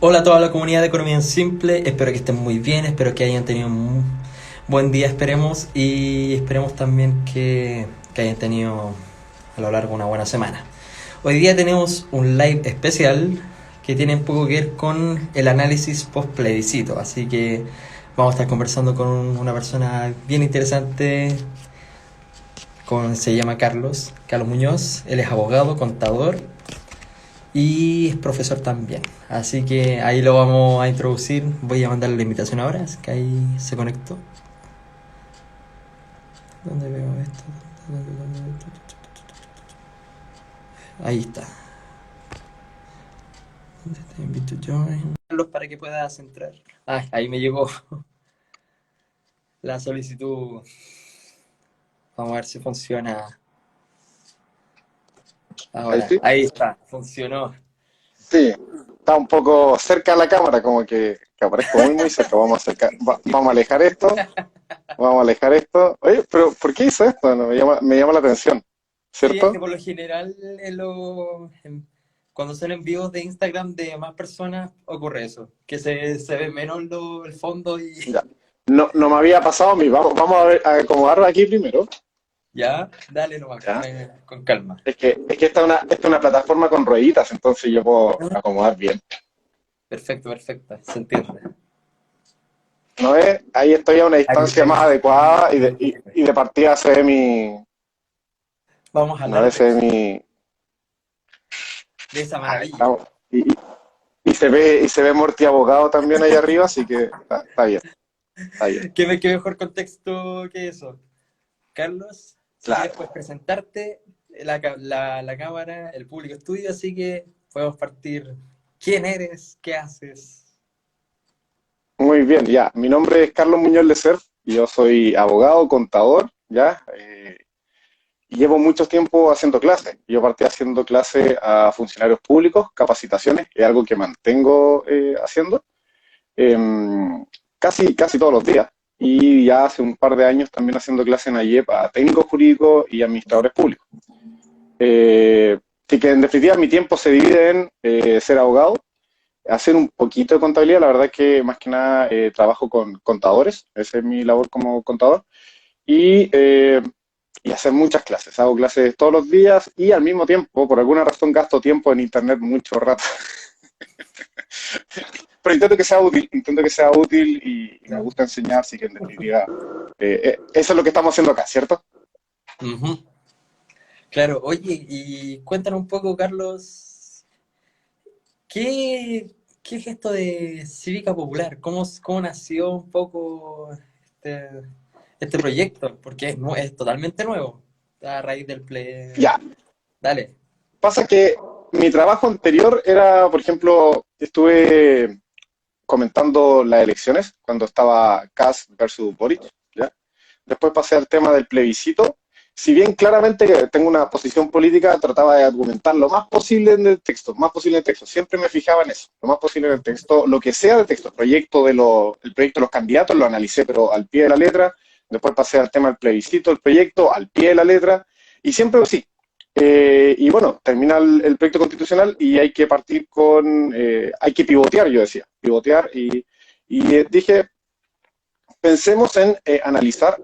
Hola a toda la comunidad de Economía en Simple, espero que estén muy bien, espero que hayan tenido un buen día, esperemos, y esperemos también que hayan tenido a lo largo una buena semana. Hoy día tenemos un live especial que tiene un poco que ver con el análisis post plebiscito, así que vamos a estar conversando con una persona bien interesante, se llama Carlos Muñoz, él es abogado, contador y es profesor también. Así que ahí lo vamos a introducir. Voy a mandarle la invitación ahora, es que ahí se conectó. ¿Dónde veo esto? Ahí está. ¿Dónde está? Invite to join. Carlos, para que puedas entrar. Ah, ahí me llegó la solicitud. Vamos a ver si funciona Ahí ahora. sí. Ahí está, funcionó. Sí, está un poco cerca de la cámara, como que aparezco muy cerca. Vamos a alejar esto, vamos a alejar esto. Oye, pero ¿por qué hizo esto? No, me llama la atención, Sí, es que ¿cierto? por lo general cuando son envíos de Instagram de más personas ocurre eso, que se ve menos el fondo y Ya. No, no me había pasado a mí. Vamos a ver, a acomodarlo aquí primero. ya, dale nomás, ¿Ya? con calma. Es que esta es una plataforma con rueditas, entonces yo puedo Ah, acomodar bien. perfecto, perfecto, se entiende. ¿No ves? Ahí estoy a una Ahí, distancia más ahí, adecuada y de, ahí, y, y de partida se ve mi. vamos a No hablar ve, se ve mi. de esa Ahí maravilla. estamos. Y se ve Morty abogado también ahí arriba, así que está bien, está bien. Qué mejor contexto que eso? Carlos, si quieres Claro. puedes presentarte, la cámara, el público es tuyo, así que podemos partir. ¿Quién eres? ¿Qué haces? Muy bien, ya. Mi nombre es Carlos Muñoz Lecer, y yo soy abogado, contador, ya. Y llevo mucho tiempo haciendo clases. Yo partí haciendo clases a funcionarios públicos, capacitaciones, que es algo que mantengo haciendo casi todos los días. Y ya hace un par de años también haciendo clases en AYEP a técnicos jurídicos y administradores públicos. Eh, Así que en definitiva mi tiempo se divide en ser abogado, hacer un poquito de contabilidad. La verdad es que más que nada trabajo con contadores, esa es mi labor como contador, y, eh, y hacer muchas clases. Hago clases todos los días y al mismo tiempo, por alguna razón, gasto tiempo en internet mucho rato. Pero intento que sea útil y me gusta enseñar, así que en definitiva eso es lo que estamos haciendo acá, ¿cierto? Ujú. Claro, oye, y cuéntanos un poco, Carlos, ¿qué es esto de Cívica Popular? ¿Cómo nació un poco este, este proyecto? Porque es totalmente nuevo, a raíz del Play. Ya, Dale. pasa que mi trabajo anterior era, por ejemplo, estuve comentando las elecciones cuando estaba Kass versus Boric, ¿ya? Después pasé al tema del plebiscito. Si bien claramente que tengo una posición política, trataba de argumentar lo más posible en el texto, más posible en el texto. Siempre me fijaba en eso, lo más posible en el texto, lo que sea del texto. El proyecto de los candidatos lo analicé, pero al pie de la letra. Después pasé al tema del plebiscito, el proyecto, al pie de la letra. Y siempre sí. Y bueno, termina el proyecto constitucional y hay que partir hay que pivotear, yo decía, pivotear y dije, pensemos en analizar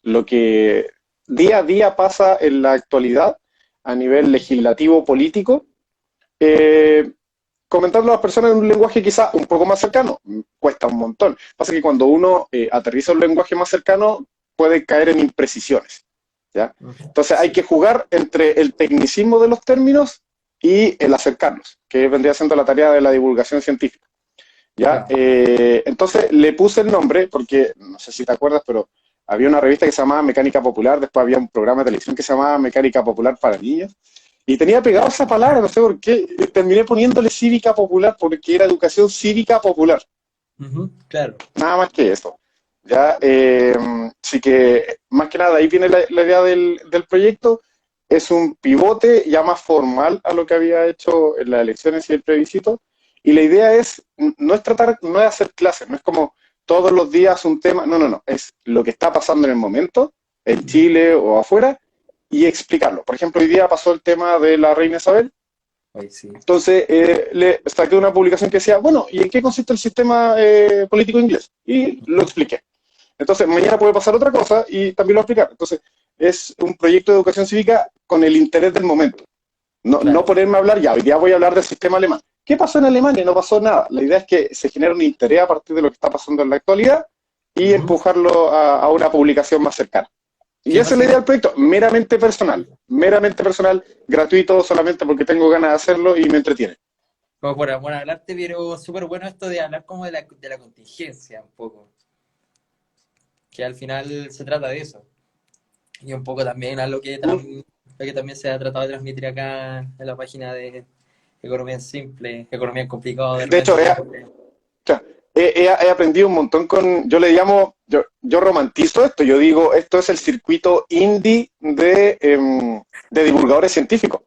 lo que día a día pasa en la actualidad a nivel legislativo político, eh, comentarlo a las personas en un lenguaje quizá un poco más cercano. Cuesta un montón. Pasa que cuando uno aterriza un lenguaje más cercano puede caer en imprecisiones, ¿ya? Ujú. Entonces hay Sí. que jugar entre el tecnicismo de los términos y el acercarlos, que vendría siendo la tarea de la divulgación científica. ¿Ya? Claro. Entonces le puse el nombre porque, no sé si te acuerdas, pero había una revista que se llamaba Mecánica Popular, después había un programa de televisión que se llamaba Mecánica Popular para niños, y tenía pegado esa palabra, no sé por qué, terminé poniéndole cívica popular porque era educación cívica popular, Ujú, claro. nada más que eso. ¿Ya? Así que, más que nada, ahí viene la idea del proyecto. Es un pivote ya más formal a lo que había hecho en las elecciones y el plebiscito. Y la idea no es hacer clases, no es como todos los días un tema, no, no, no, es lo que está pasando en el momento, en Ujú. Chile o afuera, y explicarlo. Por ejemplo, hoy día pasó el tema de la reina Isabel, Hoy sí. Entonces, le saqué una publicación que decía, bueno, ¿y en qué consiste el sistema político inglés? Y lo expliqué. Entonces, mañana puede pasar otra cosa y también lo voy a explicar. Entonces, es un proyecto de educación cívica con el interés del momento. No, no Claro. ponerme a hablar ya, hoy día voy a hablar del sistema alemán. ¿Qué pasó en Alemania? No pasó nada. La idea es que se genere un interés a partir de lo que está pasando en la actualidad y Ujú. empujarlo a una publicación más cercana. Y Que esa es la idea del básicamente, proyecto, meramente personal, gratuito, solamente porque tengo ganas de hacerlo y me entretiene. como por hablarte, pero súper bueno esto de hablar como de la contingencia un poco, que al final se trata de eso. Y un poco también a lo que también se ha tratado de transmitir acá en la página de Economía en Simple, Economía en Complicado de De hecho, repente también. he aprendido un montón yo le llamo, yo romantizo esto, yo digo, esto es el circuito indie de divulgadores científicos.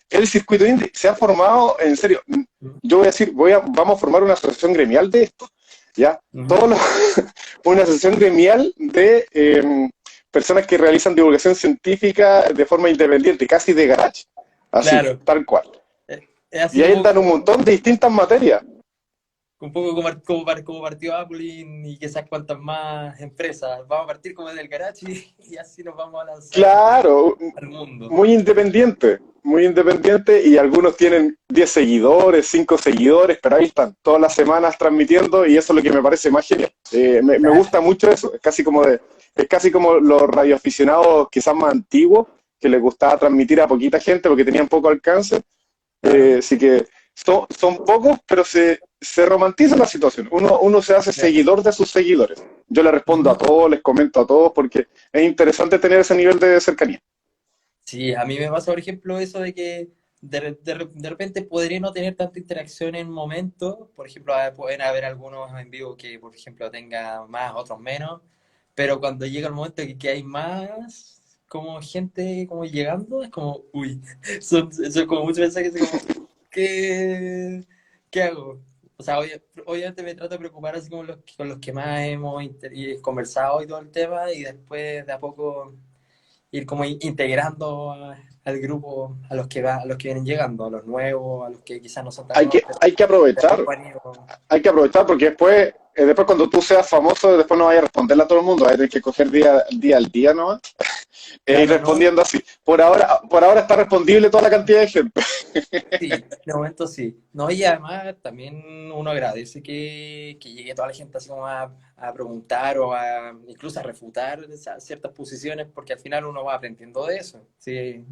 El circuito indie se ha formado, en serio, Ujú. yo voy a decir, vamos a formar una asociación gremial de esto, ¿ya? Ujú. Todos los- una asociación gremial de personas que realizan divulgación científica de forma independiente, casi de garage, así, Claro, tal cual. es así Y ahí dan un montón de distintas materias. un poco como partió Apple y quizás cuantas más empresas. Vamos a partir como del garage y así nos vamos a lanzar Claro, al mundo. muy independiente y algunos tienen 10 seguidores, 5 seguidores, pero ahí están todas las semanas transmitiendo y eso es lo que me parece más genial. Me Claro. gusta mucho eso, es casi como los radioaficionados quizás más antiguos que les gustaba transmitir a poquita gente porque tenían poco alcance. Claro. Así que son pocos, pero se romantiza la situación. Uno se hace Claro. seguidor de sus seguidores. Yo le respondo a Ujú. todos, les comento a todos, porque es interesante tener ese nivel de cercanía. Sí, a mí me pasa, por ejemplo, eso de que de repente podría no tener tanta interacción en momentos. Por ejemplo, pueden haber algunos en vivo que, por ejemplo, tengan más, otros menos. Pero cuando llega el momento que hay más, como gente como llegando, es como, uy, son como muchos mensajes así como, ¿qué, qué hago? O sea, obviamente me trato de preocupar así como con los que más hemos y conversado y todo el tema, y después de a poco ir como integrando al grupo, a los que vienen llegando, a los nuevos, a los que quizás no son tan Hay nuevos, que, hay que pero a aprovechar, poco han ido. hay que aprovechar porque después cuando tú seas famoso, después no vayas a responderle a todo el mundo, vas a tener que coger día al día nomás, e ir Claro, ¿no? respondiendo así. Por ahora está respondible toda la cantidad de gente. Sí, de momento sí. No, y además también uno agradece que llegue toda la gente así como a preguntar o a incluso a refutar ciertas posiciones, porque al final uno va aprendiendo de eso. Sí,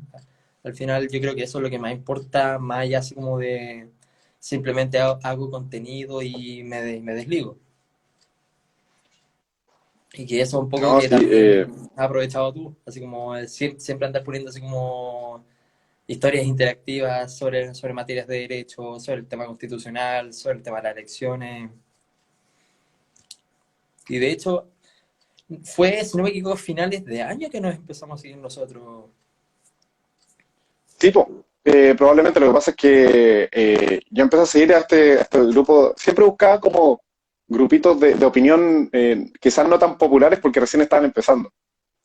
al final yo creo que eso es lo que más importa, más allá así como de simplemente hago contenido y me desligo. Y que eso es un poco No, que sí, también has aprovechado tú, así como siempre andar poniendo así como historias interactivas sobre materias de derecho, sobre el tema constitucional, sobre el tema de las elecciones. Y de hecho, fue, si no me equivoco, finales de año que nos empezamos a seguir nosotros. tipo, probablemente lo que pasa es que yo empecé a seguir a este grupo, siempre buscaba como grupitos de opinión, quizás no tan populares porque recién estaban empezando.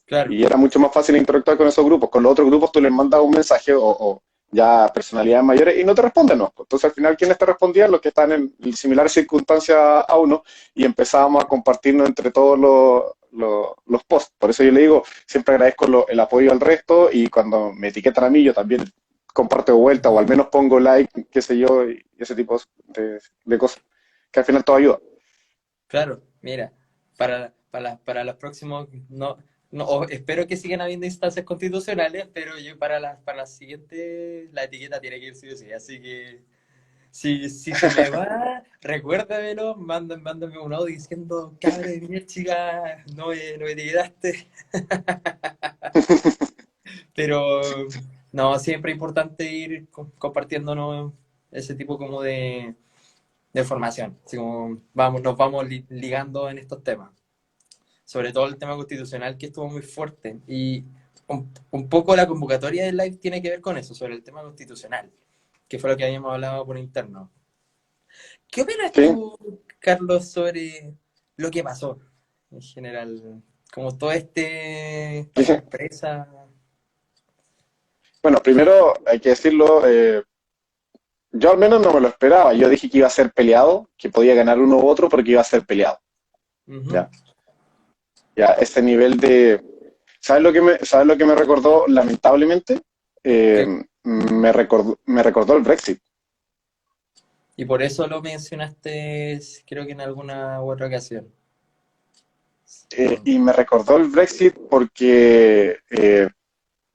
Claro, Y era mucho más fácil interactuar con esos grupos. Con los otros grupos tú les mandas un mensaje o ya personalidades mayores y no te responden, ¿no? Entonces al final, ¿quiénes te respondían? Los que están en similares circunstancias a uno y empezábamos a compartirnos entre todos los posts. Por eso yo le digo, siempre agradezco el apoyo al resto y cuando me etiquetan a mí, yo también comparto de vuelta o al menos pongo like, qué sé yo, y ese tipo de cosas, que al final todo ayuda. claro, mira, para los próximos, no, no, espero que sigan habiendo instancias constitucionales, pero yo para las siguientes, la etiqueta tiene que ir sí o sí, así que si se me va, recuérdamelo, mándame un audio diciendo, cabre de mierda, chica, no me etiquetaste. Pero no, siempre es importante ir compartiéndonos ese tipo como de información. Así como nos vamos ligando en estos temas. Sobre todo el tema constitucional que estuvo muy fuerte. Y un poco la convocatoria del live tiene que ver con eso, sobre el tema constitucional, que fue lo que habíamos hablado por interno. ¿Qué opinas Sí. tú, Carlos, sobre lo que pasó en general? Como todo esta sorpresa. Bueno, que- primero hay que decirlo, yo al menos no me lo esperaba. Yo dije que iba a ser peleado, que podía ganar uno u otro porque iba a ser peleado. Ujú. Ya, ya, ese nivel de... ¿Sabes lo que me recordó lamentablemente? Eh, ¿Qué? me recordó el Brexit. Y por eso lo mencionaste, creo que en alguna u otra ocasión. Mm. Y me recordó el Brexit porque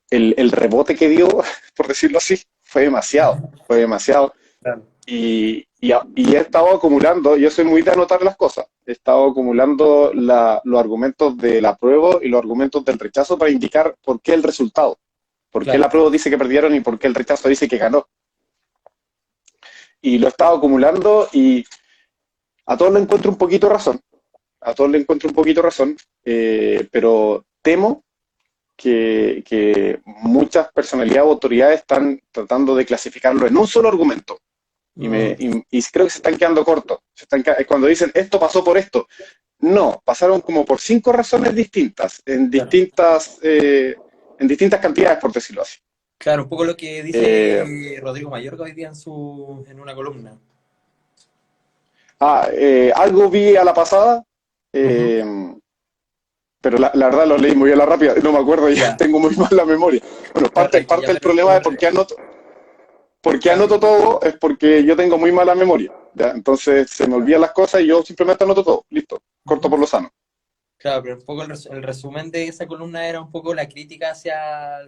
el rebote que dio, por decirlo así, fue demasiado, fue demasiado. Claro. Y he estado acumulando, yo soy muy de anotar las cosas, he estado acumulando los argumentos del apruebo y los argumentos del rechazo para indicar por qué el resultado, por qué el Claro. apruebo dice que perdieron y por qué el rechazo dice que ganó. Y lo he estado acumulando y a todos le encuentro un poquito razón, a todos le encuentro un poquito razón, pero temo que muchas personalidades o autoridades están tratando de clasificarlo en un solo argumento. Mm, Y creo que se están quedando cortos. Cuando dicen esto pasó por esto, no, pasaron como por cinco razones distintas, claro. en distintas cantidades, por decirlo así. Claro, un poco lo que Eh, dice Rodrigo Mayorga hoy día en una columna. algo vi a la pasada, Ujú. eh, pero la verdad lo leí muy a la rápida, no me acuerdo, ya Ya. tengo muy mala memoria. Bueno, Claro, es que ya, parte del pero problema de por qué claro, anoto todo es porque yo tengo muy mala memoria. ¿Ya? Entonces se me olvidan las cosas y yo simplemente anoto todo. Listo, corto ujú. por lo sano. Claro, pero un poco el resumen de esa columna era un poco la crítica hacia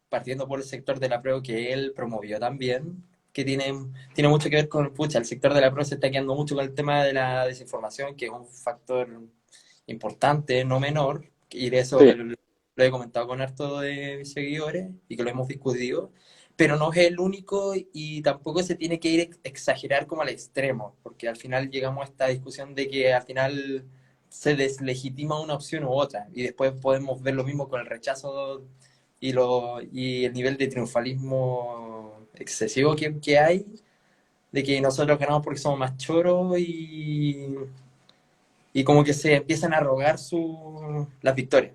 partiendo por el sector de la prueba que él promovió también, que tiene mucho que ver con, pucha, el sector de la prueba se está quedando mucho con el tema de la desinformación, que es un factor importante, no menor, y de eso Sí. lo he comentado con harto de mis seguidores y que lo hemos discutido, pero no es el único y tampoco se tiene que ir exagerar como al extremo, porque al final llegamos a esta discusión de que al final se deslegitima una opción u otra y después podemos ver lo mismo con el rechazo y el nivel de triunfalismo excesivo que hay, de que nosotros ganamos porque somos más choros y como que se empiezan a rogar las victorias.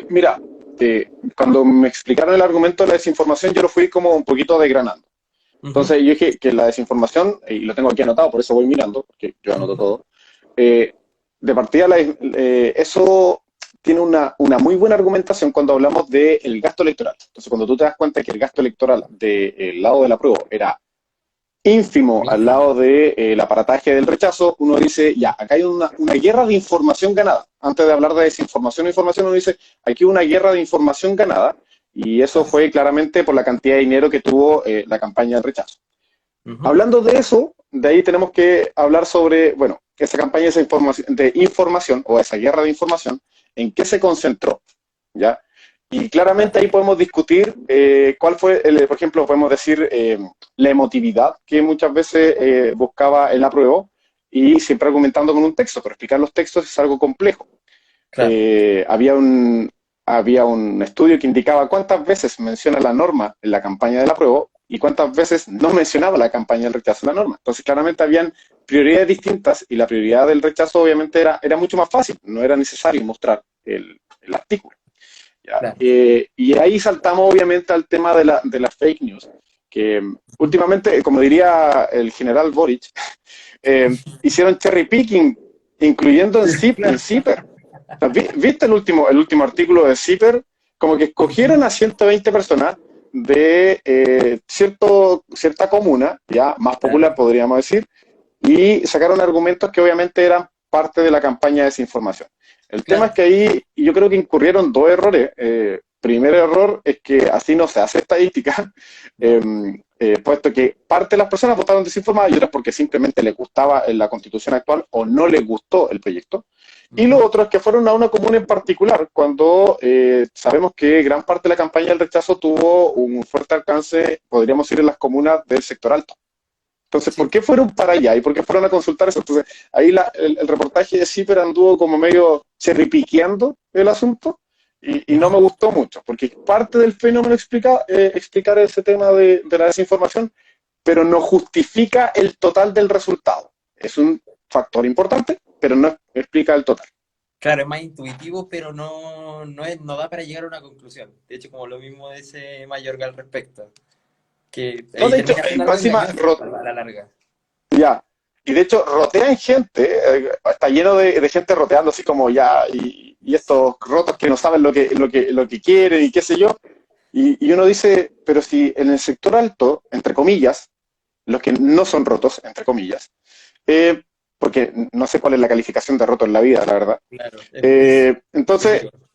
Mira, cuando me explicaron el argumento de la desinformación, yo lo fui como un poquito desgranando. Ujú, Entonces yo dije que la desinformación, y lo tengo aquí anotado, por eso voy mirando, porque yo anoto ujú. todo, eh, de partida eso tiene una muy buena argumentación cuando hablamos del gasto electoral. Entonces cuando tú te das cuenta que el gasto electoral del lado del apruebo era ínfimo al Ínfimo. lado del aparataje del rechazo, uno dice, ya, acá hay una guerra de información ganada. Antes de hablar de desinformación e información, uno dice, aquí hay una guerra de información ganada, y eso fue claramente por la cantidad de dinero que tuvo la campaña del rechazo. Ujú. Hablando de eso, de ahí tenemos que hablar sobre, bueno, esa campaña de información o esa guerra de información, ¿en qué se concentró? ¿Ya? Y claramente Claro. ahí podemos discutir cuál fue, por ejemplo, podemos decir la emotividad que muchas veces buscaba el apruebo y siempre argumentando con un texto, pero explicar los textos es algo complejo. Claro. Había un estudio que indicaba cuántas veces menciona la norma en la campaña del apruebo y cuántas veces no mencionaba la campaña del rechazo de la norma. Entonces, claramente habían prioridades distintas y la prioridad del rechazo obviamente era mucho más fácil, no era necesario mostrar el artículo. ¿Ya? Claro. Y ahí saltamos obviamente al tema de las fake news, que últimamente, como diría el general Boric, hicieron cherry picking, incluyendo en Claro. Zipper. ¿Viste el último artículo de Zipper? Como que escogieron a 120 personas de cierta comuna, ya más Claro. popular podríamos decir, y sacaron argumentos que obviamente eran parte de la campaña de desinformación. El tema Claro. es que ahí yo creo que incurrieron dos errores. Primer error es que así no se hace estadística, eh, No. puesto que parte de las personas votaron desinformadas y otras porque simplemente les gustaba la constitución actual o no les gustó el proyecto. Y lo Ujú. otro es que fueron a una comuna en particular, cuando sabemos que gran parte de la campaña del rechazo tuvo un fuerte alcance, podríamos decir, en las comunas del sector alto. Entonces, ¿por Sí. qué fueron para allá y por qué fueron a consultar eso? Entonces, ahí el reportaje de CIPER anduvo como medio cherripiqueando el asunto y no me Ujú. gustó mucho, porque parte del fenómeno explicar ese tema de la desinformación, pero no justifica el total del resultado. Es un factor importante, pero no explica el total. Claro, es más intuitivo, pero no da para llegar a una conclusión. De hecho, como lo mismo dice Mayorga al respecto. que No, ahí de hecho, termina siendo más algo encima, engañoso a la larga. ya. Y de hecho, rotean gente, está lleno de gente roteando así como ya, y estos rotos que no saben lo que quieren y qué sé yo. Y uno dice, pero si en el sector alto, entre comillas, los que no son rotos, entre comillas, eh, porque no sé cuál es la calificación de roto en la vida, la verdad. Claro, Eh, entonces, subjetivo.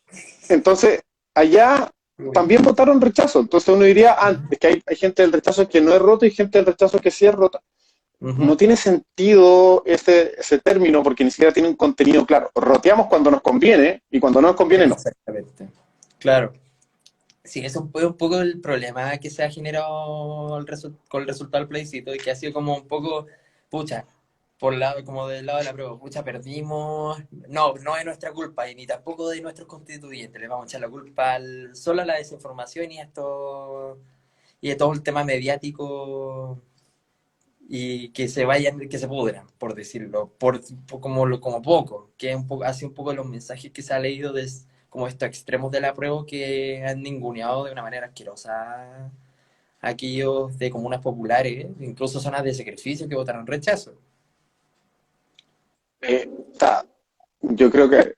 entonces, allá también votaron rechazo. Entonces uno diría, ah, Ujú, es que hay gente del rechazo que no es roto y gente del rechazo que sí es rota. No ujú. tiene sentido ese término porque ni siquiera tiene un contenido claro. Roteamos cuando nos conviene y cuando no nos conviene no. Exactamente. Claro. Sí, eso fue un poco el problema que se ha generado con el resultado del plebiscito y que ha sido como un poco, pucha, por lado, como del lado de la prueba, pucha, perdimos, no, no es nuestra culpa y ni tampoco de nuestros constituyentes, le vamos a echar la culpa solo a la desinformación y a todo el tema mediático y que se vayan, que se pudran, por decirlo, como poco, que es un poco, hace un poco los mensajes que se ha leído de como estos extremos de la prueba que han ninguneado de una manera asquerosa a aquellos de comunas populares, incluso zonas de sacrificio que votaron rechazo. O sea, yo creo que,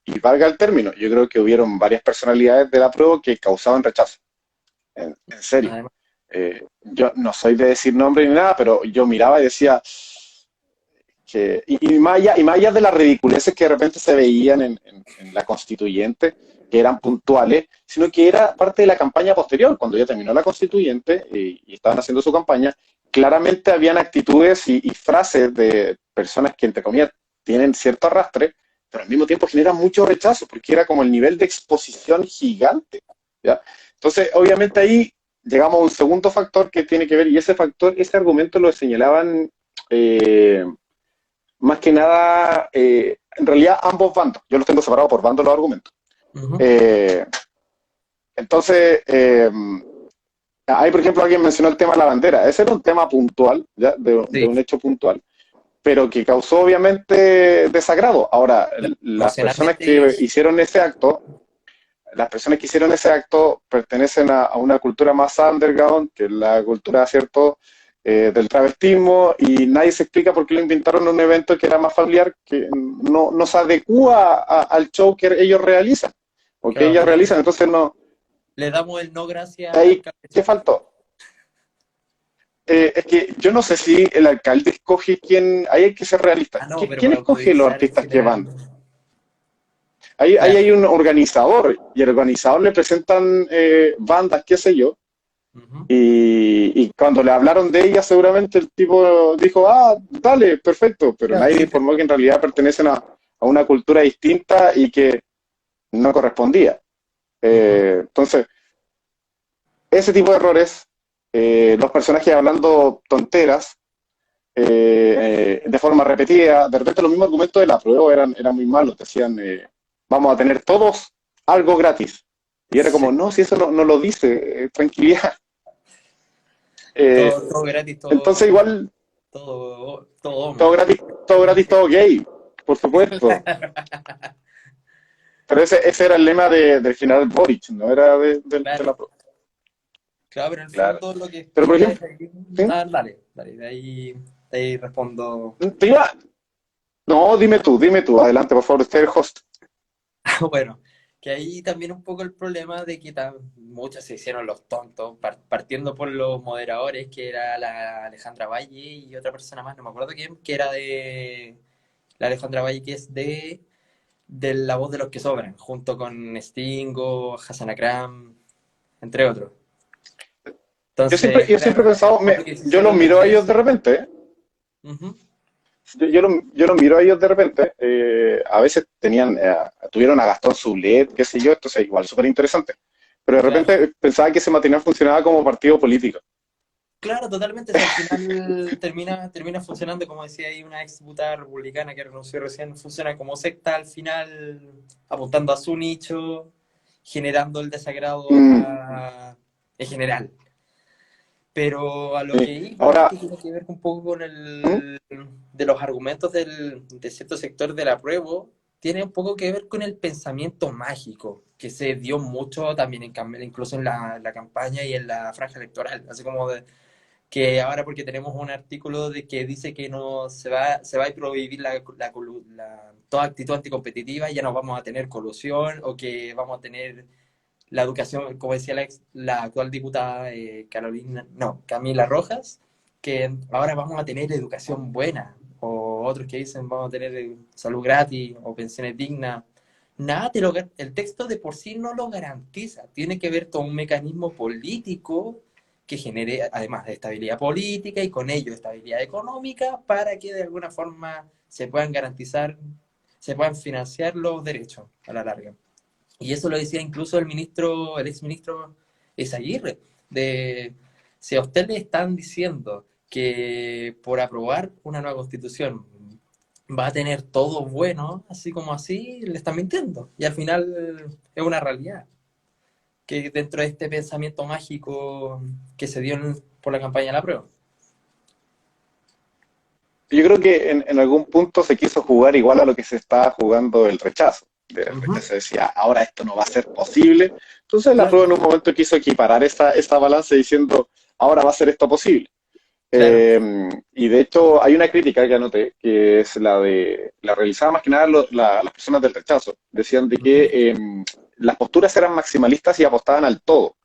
y valga el término, yo creo que hubieron varias personalidades de la prueba que causaban rechazo. En serio. Además, Yo no soy de decir nombre ni nada, pero yo miraba y decía, y más allá de las ridiculeces que de repente se veían en la constituyente, que eran puntuales, sino que era parte de la campaña posterior, cuando ya terminó la constituyente y estaban haciendo su campaña, claramente habían actitudes y frases de personas que, entre comillas, tienen cierto arrastre, pero al mismo tiempo generan mucho rechazo, porque era como el nivel de exposición gigante, ¿ya? Entonces, obviamente ahí llegamos a un segundo factor que tiene que ver, y ese factor, ese argumento lo señalaban eh, más que nada, en realidad ambos bandos. Yo los tengo separados por bandos los argumentos. ujú, Eh, entonces, ahí por ejemplo alguien mencionó el tema de la bandera. Ese era un tema puntual, ¿ya? De sí, un hecho puntual, pero que causó obviamente desagrado. Ahora, las personas emocionalmente, que hicieron ese acto, las personas que hicieron ese acto pertenecen a una cultura más underground, que es la cultura, ¿cierto?, del travestismo, y nadie se explica por qué lo inventaron en un evento que era más familiar, que no se adecua al show que ellos realizan, o que claro, ellas realizan. Entonces, no, le damos el no gracias al ahí, alcalde ¿qué Chasco. faltó? Es que yo no sé si el alcalde escoge quién, ahí hay que ser realista. Ah, no, ¿Qui- pero ¿Quién para escoge los autorizar en artistas que general, van? Ahí claro. hay un organizador, y el organizador le presentan bandas, qué sé yo. Ujú, Y cuando le hablaron de ella, seguramente el tipo dijo, ah, dale, perfecto, pero claro, nadie le sí, informó que en realidad pertenecen a una cultura distinta y que no correspondía. ujú. Entonces, ese tipo de errores, los personajes hablando tonteras, de forma repetida, de repente los mismos argumentos de la prueba eran muy malos, decían, vamos a tener todos algo gratis. Y era Sí, como, no, si eso no lo dice, tranquilidad. Eh, todo gratis, entonces igual todo todo hombre. gratis, todo gratis, todo gay, por supuesto. Pero ese era el lema del general Boric, no era de Claro, la... claro, pero en el Claro. fondo lo que Pero por quería ejemplo, decir, ¿sí? ah, dale, dale, de ahí respondo. Te iba- No, dime tú, adelante, por favor, usted es el host. Bueno, que ahí también un poco el problema de que muchos se hicieron los tontos, partiendo por los moderadores, que era la Alejandra Valle y otra persona más, no me acuerdo quién, que era de la Alejandra Valle, que es de La Voz de los que Sobran, junto con Stingo, Hassan Akram, entre otros. Yo siempre, Entonces, yo siempre he claro, pensado, como que se yo los hicieron miro a ellos de tendencia. repente, ¿eh? Ujú, Yo los miro a ellos de repente, a veces tuvieron a Gastón Zulet, qué sé yo, entonces igual súper interesante. Pero de claro. repente pensaba que ese material funcionaba como partido político. Claro, totalmente. Si al final termina funcionando, como decía ahí una ex diputada republicana que renunció recién, funciona como secta al final, apuntando a su nicho, generando el desagrado Mm, en general. Pero a lo que sí. iba, Ahora, que tiene que ver un poco con ¿mm? de los argumentos de cierto sector del apruebo, tiene un poco que ver con el pensamiento mágico. que se dio mucho también incluso en la campaña y en la franja electoral, así como que ahora porque tenemos un artículo de que dice que no se va a prohibir toda actitud anticompetitiva, ya no vamos a tener colusión o que vamos a tener la educación, como decía la actual diputada Camila Rojas, que ahora vamos a tener educación buena, o otros que dicen vamos a tener salud gratis o pensiones dignas. Nada, el texto de por sí no lo garantiza. Tiene que ver con un mecanismo político que genere, además de estabilidad política y con ello estabilidad económica, para que de alguna forma se puedan garantizar, se puedan financiar los derechos a la larga. Y eso lo decía incluso el exministro Esaguirre, de si a usted le están diciendo que por aprobar una nueva constitución va a tener todo bueno, así como así, le están mintiendo. Y al final es una realidad, que dentro de este pensamiento mágico que se dio por la campaña de la prueba. Yo creo que en algún punto se quiso jugar igual a lo que se estaba jugando el rechazo. El Ujú, rechazo decía, ahora esto no va a ser posible. Entonces la prueba claro, en un momento quiso equiparar esta balanza diciendo, ahora va a ser esto posible. claro. Y de hecho hay una crítica que anoté, que es la realizada más que nada las personas del rechazo. Decían de que Ujú, las posturas eran maximalistas y apostaban al todo.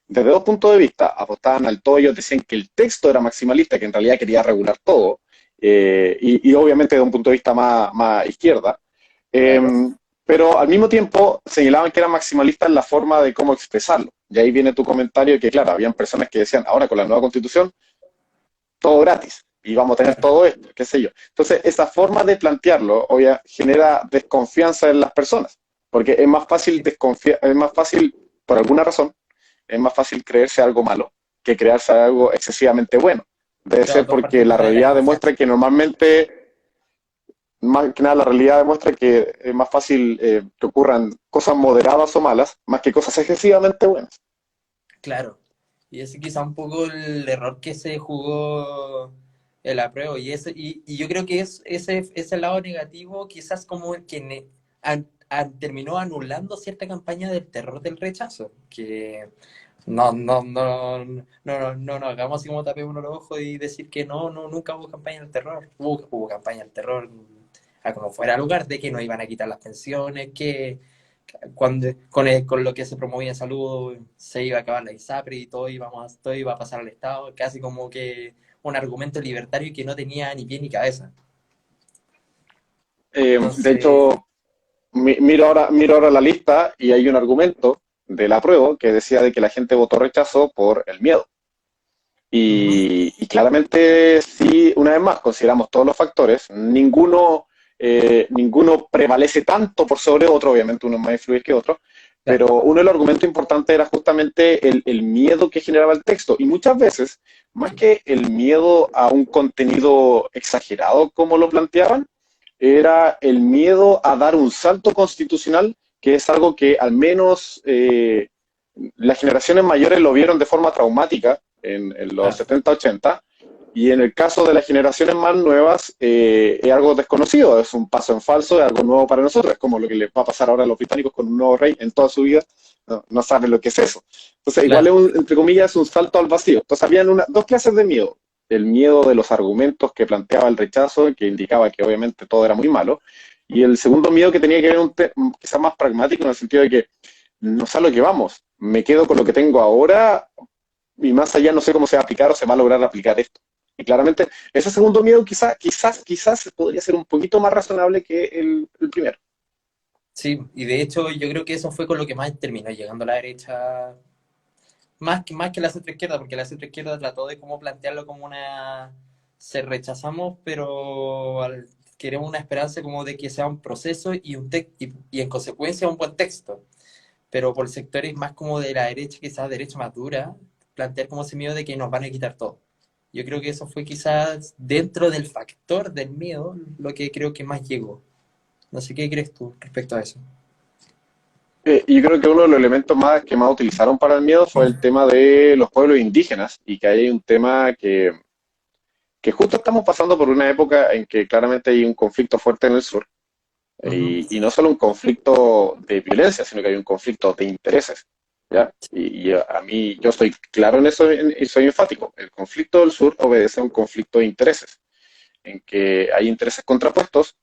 Desde dos puntos de vista, apostaban al todo, ellos decían que el texto era maximalista, que en realidad quería regular todo, y obviamente de un punto de vista más izquierda, eh, claro. pero al mismo tiempo señalaban que era maximalista en la forma de cómo expresarlo. Y ahí viene tu comentario que, claro, habían personas que decían, ahora con la nueva constitución, todo gratis, y vamos a tener Claro. todo esto, qué sé yo. Entonces, esa forma de plantearlo, genera desconfianza en las personas, porque es más fácil desconfiar, es más fácil, por alguna razón, es más fácil creerse algo malo que crearse algo excesivamente bueno. Debe Claro, ser todos porque partimos la de la realidad desconfianza. demuestra que normalmente, más que nada, la realidad demuestra que es más fácil que ocurran cosas moderadas o malas, más que cosas excesivamente buenas. Claro. Y ese quizá un poco el error que se jugó el apruebo. Y yo creo que ese lado negativo quizás como que terminó anulando cierta campaña del terror del rechazo. Que no nos hagamos así como tapemos uno los ojos y decir que nunca hubo campaña del terror. Hubo campaña del terror a como fuera lugar, de que no iban a quitar las pensiones, que con lo que se promovía en salud se iba a acabar la ISAPRE y todo iba a pasar al Estado, casi como que un argumento libertario que no tenía ni pie ni cabeza. De Entonces, hecho, miro ahora la lista y hay un argumento del apruebo que decía de que la gente votó rechazo por el miedo. ujú, Y claramente, sí, una vez más, consideramos todos los factores, ninguno prevalece tanto por sobre otro, obviamente uno es más influye que otro, claro, pero uno de los argumentos importantes era justamente el miedo que generaba el texto. Y muchas veces, más que el miedo a un contenido exagerado como lo planteaban, era el miedo a dar un salto constitucional, que es algo que al menos las generaciones mayores lo vieron de forma traumática en los claro, 70 80, y en el caso de las generaciones más nuevas es algo desconocido, es un paso en falso, es algo nuevo para nosotros, es como lo que les va a pasar ahora a los británicos con un nuevo rey en toda su vida, no saben lo que es eso. Entonces, igual es claro. entre comillas, un salto al vacío. Entonces, habían dos clases de miedo. El miedo de los argumentos que planteaba el rechazo, que indicaba que obviamente todo era muy malo, y el segundo miedo que tenía que ver quizás más pragmático en el sentido de que no sé a lo que vamos, me quedo con lo que tengo ahora y más allá no sé cómo se va a aplicar o se va a lograr aplicar esto. Y claramente ese segundo miedo quizás podría ser un poquito más razonable que el primero. Sí, y de hecho yo creo que eso fue con lo que más terminó llegando a la derecha, más que la centroizquierda, porque la centroizquierda trató de cómo plantearlo como se rechazamos, pero queremos una esperanza como de que sea un proceso y en consecuencia un buen texto. Pero por sectores más como de la derecha, quizás derecha más dura, plantear como ese miedo de que nos van a quitar todo. Yo creo que eso fue quizás dentro del factor del miedo lo que creo que más llegó. No sé qué crees tú respecto a eso. Yo creo que uno de los elementos que más utilizaron para el miedo fue el tema de los pueblos indígenas y que hay un tema que justo estamos pasando por una época en que claramente hay un conflicto fuerte en el sur. Ujú. Y no solo un conflicto de violencia, sino que hay un conflicto de intereses, ¿ya? Y a mí, yo estoy claro en eso y soy enfático. El conflicto del sur obedece a un conflicto de intereses, en que hay intereses contrapuestos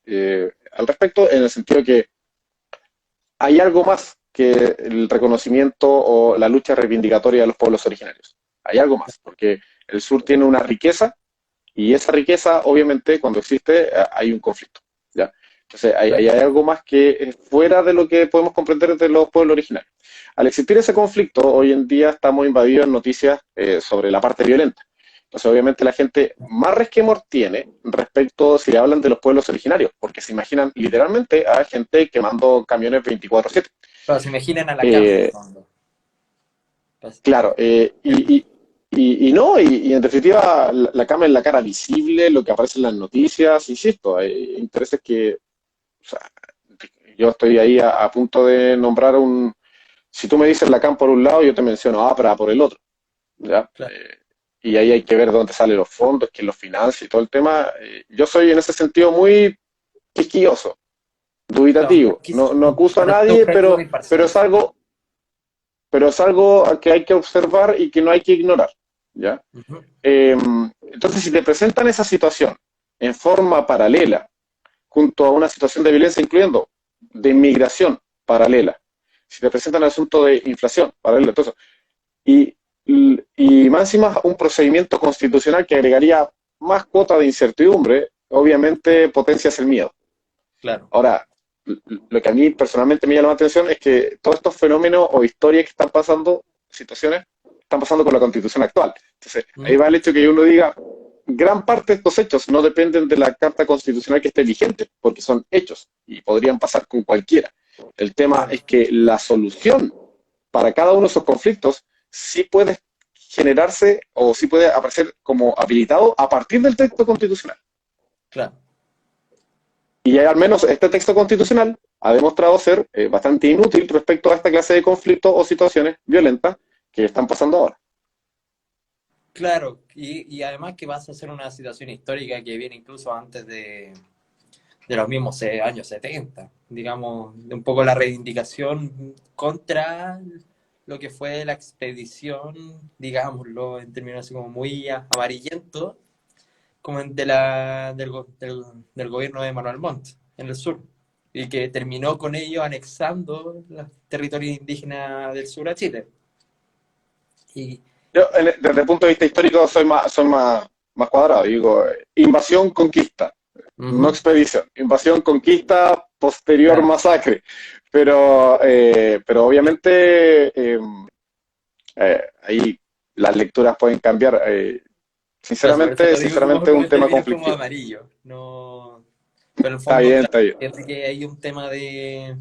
al respecto, en el sentido de que hay algo más que el reconocimiento o la lucha reivindicatoria de los pueblos originarios. Hay algo más, porque el sur tiene una riqueza y esa riqueza, obviamente, cuando existe, hay un conflicto, ¿ya? Entonces, hay Claro. algo más que es fuera de lo que podemos comprender de los pueblos originarios. Al existir ese conflicto, hoy en día estamos invadidos en noticias sobre la parte violenta. Entonces, obviamente, la gente más resquemor tiene respecto si hablan de los pueblos originarios, porque se imaginan literalmente a gente quemando camiones 24/7. Claro, se imaginan a la CAM en el Eh, fondo. Pues, Claro, y en definitiva la cámara es la cara visible, lo que aparece en las noticias, insisto, hay intereses que, o sea, yo estoy ahí a punto de nombrar si tú me dices la CAM por un lado, yo te menciono APRA por el otro, ¿ya? claro. Y ahí hay que ver dónde salen los fondos, quién los financia y todo el tema. Yo soy en ese sentido muy quisquilloso, Claro, dubitativo, no acuso a para ser nadie, objetivo e pero imparcial. es algo que hay que observar y que no hay que ignorar, ¿ya? Ujú. Eh, entonces, si te presentan esa situación en forma paralela, junto a una situación de violencia, incluyendo de inmigración paralela, si te presentan el asunto de inflación paralela, entonces, y, y más encima un procedimiento constitucional que agregaría más cuota de incertidumbre, obviamente potencias el miedo. Claro. Ahora, lo que a mí personalmente me llama la atención es que todos estos fenómenos o historias que están pasando, situaciones, están pasando con la constitución actual. Entonces, ahí Ujú. va el hecho que uno diga, gran parte de estos hechos no dependen de la carta constitucional que esté vigente, porque son hechos y podrían pasar con cualquiera. El tema Claro. es que la solución para cada uno de esos conflictos sí puede generarse o sí puede aparecer como habilitado a partir del texto constitucional. Claro. Y al menos este texto constitucional ha demostrado ser bastante inútil respecto a esta clase de conflictos o situaciones violentas que están pasando ahora. Claro, y además que vas a hacer una situación histórica que viene incluso antes de los mismos años 70, digamos, de un poco la reivindicación contra lo que fue la expedición, digámoslo, en términos así como muy amarillento, como del gobierno de Manuel Montt en el sur, y que terminó con ello anexando los territorios indígenas del sur a Chile. Y, Yo, desde el punto de vista histórico, más cuadrado. Digo, invasión, conquista, no ujú, expedición. Invasión, conquista, posterior claro, masacre. Pero obviamente ahí las lecturas pueden cambiar. claro, por eso Sinceramente, lo digo como sinceramente es con un el tema término como conflictivo. amarillo, no, pero en el Está fondo, bien, claro, está bien. es que hay un tema de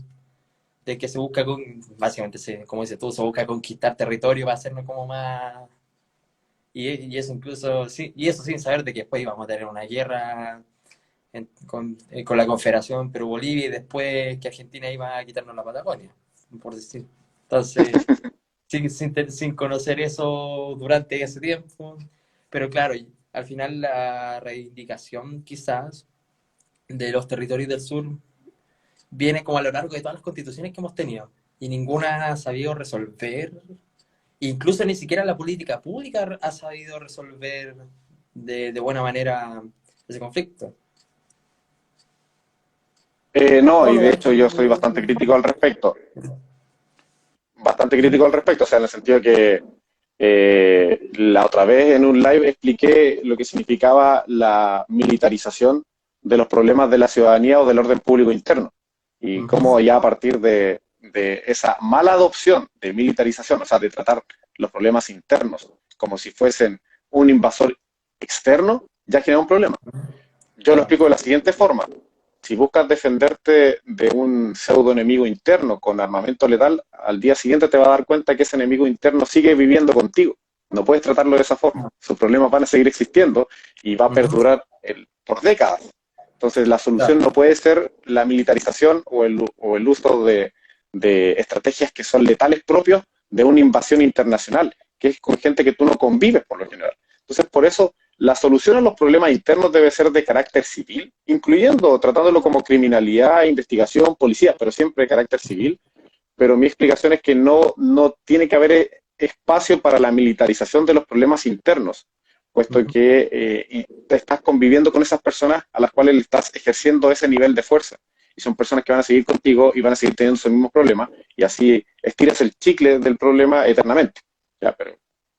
que se busca, básicamente, como dices tú, se busca conquistar territorio para hacernos como más. Y eso incluso, sí, y eso sin saber de que después íbamos a tener una guerra con la Confederación Perú-Bolivia y después que Argentina iba a quitarnos la Patagonia, por decir. Entonces, sin conocer eso durante ese tiempo, pero claro, al final la reivindicación quizás de los territorios del sur viene como a lo largo de todas las constituciones que hemos tenido y ninguna ha sabido resolver. Incluso ni siquiera la política pública ha sabido resolver de buena manera ese conflicto. No, No, y no, de hecho yo soy bastante crítico al respecto. Bastante crítico al respecto, o sea, en el sentido que la otra vez en un live expliqué lo que significaba la militarización de los problemas de la ciudadanía o del orden público interno y cómo ujú, ya a partir de esa mala adopción de militarización, o sea, de tratar los problemas internos como si fuesen un invasor externo, ya genera un problema. Yo lo claro, explico de la siguiente forma. Si buscas defenderte de un pseudo enemigo interno con armamento letal, al día siguiente te vas a dar cuenta que ese enemigo interno sigue viviendo contigo. No puedes tratarlo de esa forma. Sus problemas van a seguir existiendo y va a ujú, perdurar por décadas. Entonces, la solución claro, no puede ser la militarización o el uso de estrategias que son letales propios de una invasión internacional, que es con gente que tú no convives por lo general. Entonces, por eso la solución a los problemas internos debe ser de carácter civil, incluyendo, tratándolo como criminalidad, investigación, policía, pero siempre de carácter civil. Pero mi explicación es que no tiene que haber espacio para la militarización de los problemas internos, puesto Ujú. que te estás conviviendo con esas personas a las cuales le estás ejerciendo ese nivel de fuerza. Y son personas que van a seguir contigo y van a seguir teniendo esos mismos problemas, y así estiras el chicle del problema eternamente. Ya, pero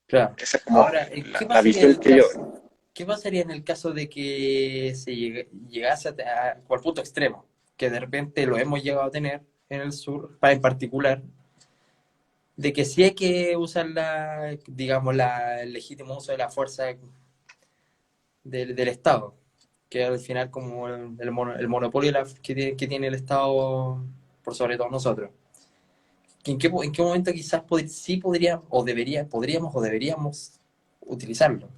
Claro. esa es como Ahora, ¿qué la pasaría en visión el que yo. caso, qué pasaría en el caso de que llegase al punto extremo? Que de repente lo hemos llegado a tener en el sur, en particular, de que sí hay que usar digamos, el legítimo uso de la fuerza del Estado, que al final como el monopolio que tiene el Estado por sobre todos nosotros. En qué momento quizás sí podríamos o deberíamos utilizarlo?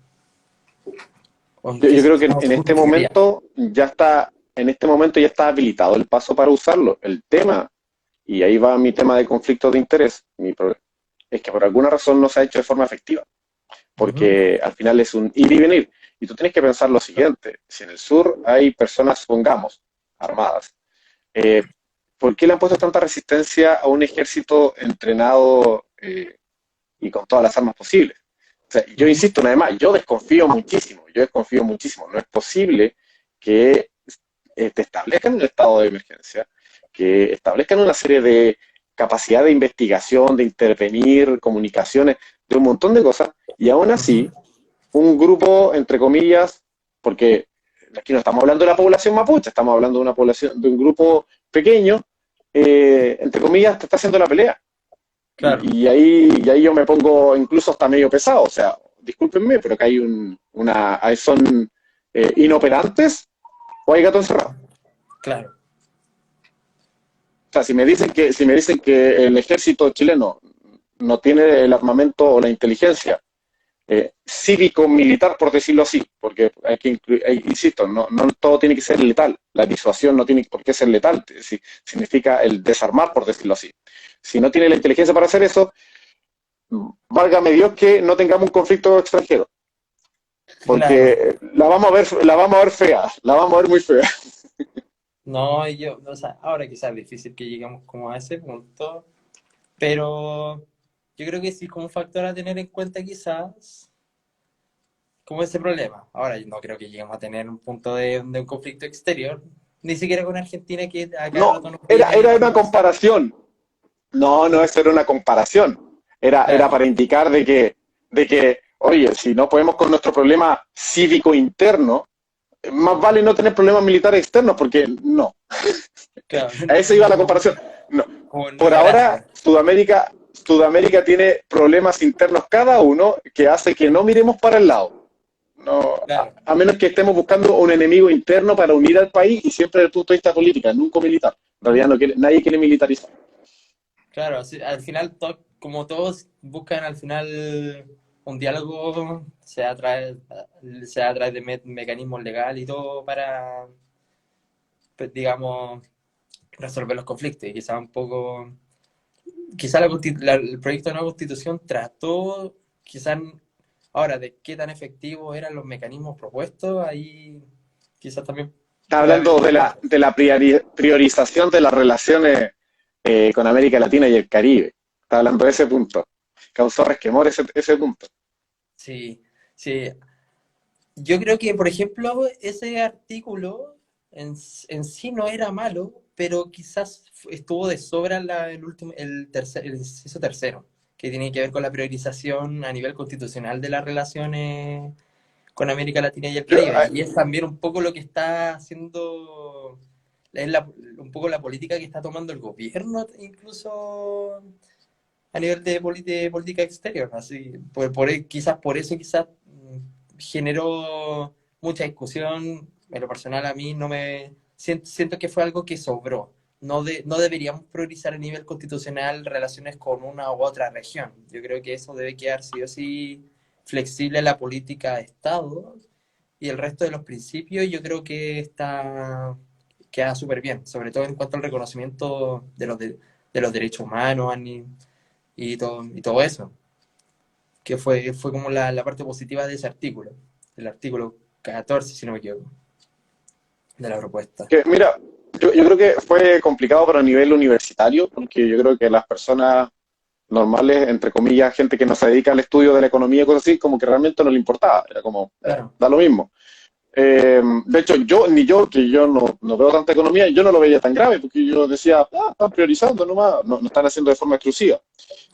¿O en qué Yo creo que cómo en se este justificaría? momento ya está habilitado el paso para usarlo. El tema, y ahí va mi tema de conflicto de interés, es que por alguna razón no se ha hecho de forma efectiva, Ujú. porque al final es un ir y venir. Y tú tienes que pensar lo siguiente, si en el sur hay personas, supongamos, armadas, eh, ¿por qué le han puesto tanta resistencia a un ejército entrenado y con todas las armas posibles? O sea, yo Ujú. insisto una vez más, yo desconfío muchísimo. No es posible que te establezcan un estado de emergencia, que establezcan una serie de capacidad de investigación, de intervenir, comunicaciones, de un montón de cosas, y aún Ujú. así, un grupo, entre comillas, porque aquí no estamos hablando de la población mapuche, estamos hablando de una población, de un grupo pequeño, entre comillas, te está haciendo la pelea. Claro, Y ahí yo me pongo incluso hasta medio pesado. O sea, discúlpenme, pero que hay ahí son inoperantes o hay gato encerrado. claro, O sea, si me dicen que el ejército chileno no tiene el armamento o la inteligencia cívico-militar, por decirlo así, porque hay que incluir, insisto, no todo tiene que ser letal, la disuasión no tiene por qué ser letal, significa el desarmar, por decirlo así. Si no tiene la inteligencia para hacer eso, válgame Dios que no tengamos un conflicto extranjero, claro. porque la vamos a ver fea, la vamos a ver muy fea. No, o sea, ahora quizás es difícil que lleguemos como a ese punto, pero yo creo que sí como un factor a tener en cuenta quizás como ese problema. Ahora yo no creo que lleguemos a tener un punto de un conflicto exterior, ni siquiera con Argentina que a cada No, rato nos viene era una tirando misiles. comparación. No, eso era una comparación. Era Claro, para indicar de que, oye, si no podemos con nuestro problema cívico interno, más vale no tener problemas militares externos, porque no. claro, A eso iba la comparación. No. como no Por era ahora, gracia. Sudamérica tiene problemas internos cada uno que hace que no miremos para el lado. No, Claro, a menos que estemos buscando un enemigo interno para unir al país y siempre desde el punto de vista político, nunca militar. En realidad nadie quiere militarizar. claro, al final, como todos buscan al final un diálogo, sea a través de mecanismos legales y todo para, pues, digamos, resolver los conflictos. Y quizá un poco, quizá el proyecto de nueva constitución trató, quizá ahora, de qué tan efectivos eran los mecanismos propuestos, ahí quizás también Está puede haber hablando de dudas. la priorización de las relaciones con América Latina y el Caribe. Está hablando de ese punto. Causó resquemor ese punto. Sí, sí. Yo creo que, por ejemplo, ese artículo en sí no era malo, pero quizás estuvo de sobra el inciso tercero, que tiene que ver con la priorización a nivel constitucional de las relaciones con América Latina y el Yo, Caribe. Y es también un poco lo que está haciendo, un poco la política que está tomando el gobierno, incluso a nivel de política exterior. Así, quizás por eso quizás generó mucha discusión. En lo personal a mí no me... Siento que fue algo que sobró. No deberíamos priorizar a nivel constitucional relaciones con una u otra región. Yo creo que eso debe quedar sí o sí flexible a la política de Estado y el resto de los principios yo creo que queda súper bien, sobre todo en cuanto al reconocimiento de los derechos humanos y todo eso, que fue como la parte positiva de ese artículo. el artículo 14, si no me equivoco, de la propuesta. Que, mira, yo creo que fue complicado para a nivel universitario, porque yo creo que las personas normales, entre comillas, gente que no se dedica al estudio de la economía y cosas así, como que realmente no le importaba, era como, Claro, da lo mismo. De hecho, que yo no veo tanta economía, yo no lo veía tan grave, porque yo decía, están priorizando nomás, no están haciendo de forma exclusiva,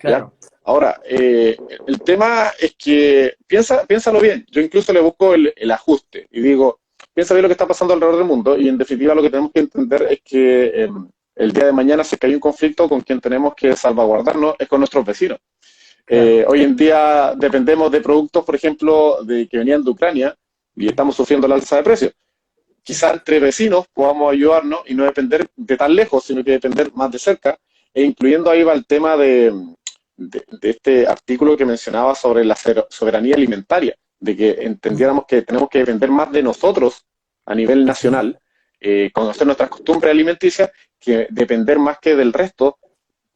¿ya? claro, Ahora, el tema es que, piénsalo bien, yo incluso le busco el ajuste y digo, piensa bien lo que está pasando alrededor del mundo y en definitiva lo que tenemos que entender es que el día de mañana, si es que hay un conflicto con quien tenemos que salvaguardarnos, es con nuestros vecinos. claro, Hoy en día dependemos de productos, por ejemplo, que venían de Ucrania y estamos sufriendo la alza de precios. Quizá entre vecinos podamos ayudarnos y no depender de tan lejos, sino que depender más de cerca, e incluyendo ahí va el tema de este artículo que mencionaba sobre la soberanía alimentaria, de que entendiéramos que tenemos que depender más de nosotros a nivel ujú, nacional, conocer nuestras costumbres alimenticias, que depender más que del resto,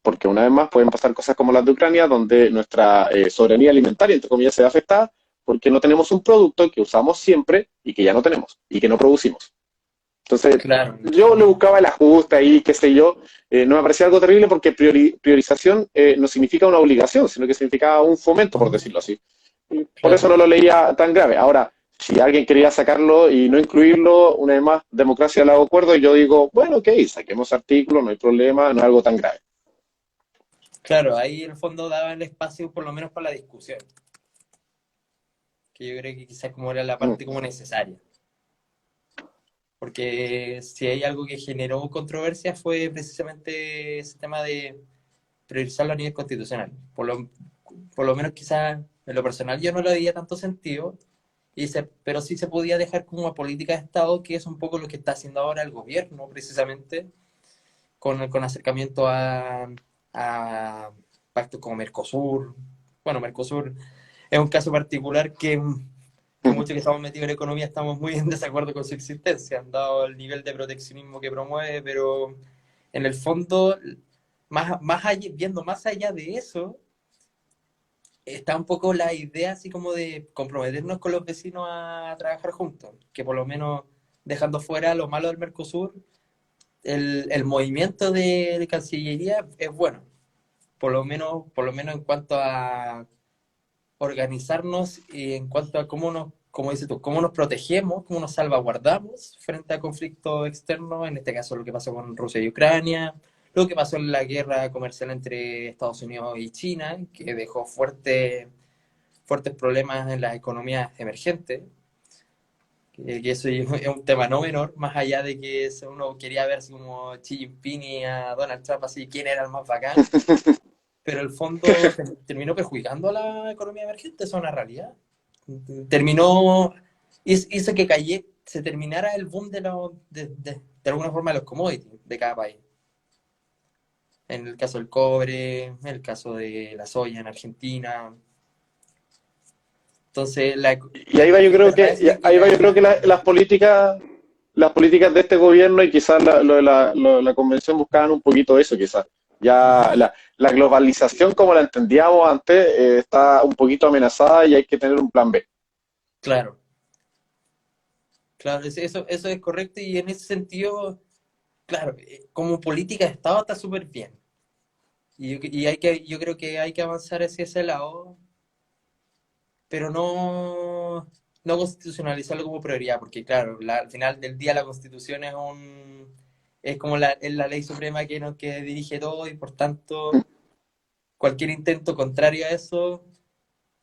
porque una vez más pueden pasar cosas como las de Ucrania, donde nuestra soberanía alimentaria, entre comillas, se ve afectada porque no tenemos un producto que usamos siempre y que ya no tenemos y que no producimos. Entonces, claro. yo le buscaba el ajuste ahí, qué sé yo, no me parecía algo terrible porque priorización no significa una obligación, sino que significa un fomento, por Ujú, decirlo así. Y por eso claro, no lo leía tan grave. Ahora, si alguien quería sacarlo y no incluirlo, una vez más, democracia le hago acuerdo y yo digo, bueno, ok, saquemos artículos, no hay problema, no es algo tan grave. claro, ahí en el fondo daba el espacio por lo menos para la discusión, que yo creo que quizás como era la Mm. parte como necesaria. Porque si hay algo que generó controversia fue precisamente ese tema de priorizarlo a nivel constitucional. Por lo menos quizás en lo personal yo no le veía tanto sentido, pero sí se podía dejar como una política de Estado, que es un poco lo que está haciendo ahora el gobierno, precisamente, con acercamiento a pactos como Mercosur. Bueno, Mercosur es un caso particular que muchos que estamos metidos en economía estamos muy en desacuerdo con su existencia, dado el nivel de proteccionismo que promueve, pero en el fondo, viendo más allá de eso, está un poco la idea así como de comprometernos con los vecinos a trabajar juntos, que por lo menos dejando fuera lo malo del Mercosur, el movimiento de Cancillería es bueno, por lo menos en cuanto a organizarnos y en cuanto a como dices tú, cómo nos protegemos, cómo nos salvaguardamos frente a conflictos externos, en este caso lo que pasó con Rusia y Ucrania, lo que pasó en la guerra comercial entre Estados Unidos y China, que dejó fuertes problemas en las economías emergentes, que eso es un tema no menor, más allá de que uno quería ver así como Xi Jinping y a Donald Trump, así quién era el más bacán, pero el fondo terminó perjudicando a la economía emergente, eso es una realidad. Terminó, hizo que se terminara el boom de alguna forma de los commodities de cada país. En el caso del cobre, en el caso de la soya en Argentina. Entonces, Y ahí va yo es creo verdad que, eso de que las políticas de este gobierno y quizás lo de la convención buscaban un poquito eso, quizás. Ya Ujú, la globalización como la entendíamos antes está un poquito amenazada y hay que tener un plan B. claro, claro, eso es correcto y en ese sentido, claro, como política de Estado está súper bien. Yo creo que hay que avanzar hacia ese lado, pero no constitucionalizarlo como prioridad, porque claro, al final del día la constitución es como es la ley suprema que dirige todo y por tanto cualquier intento contrario a eso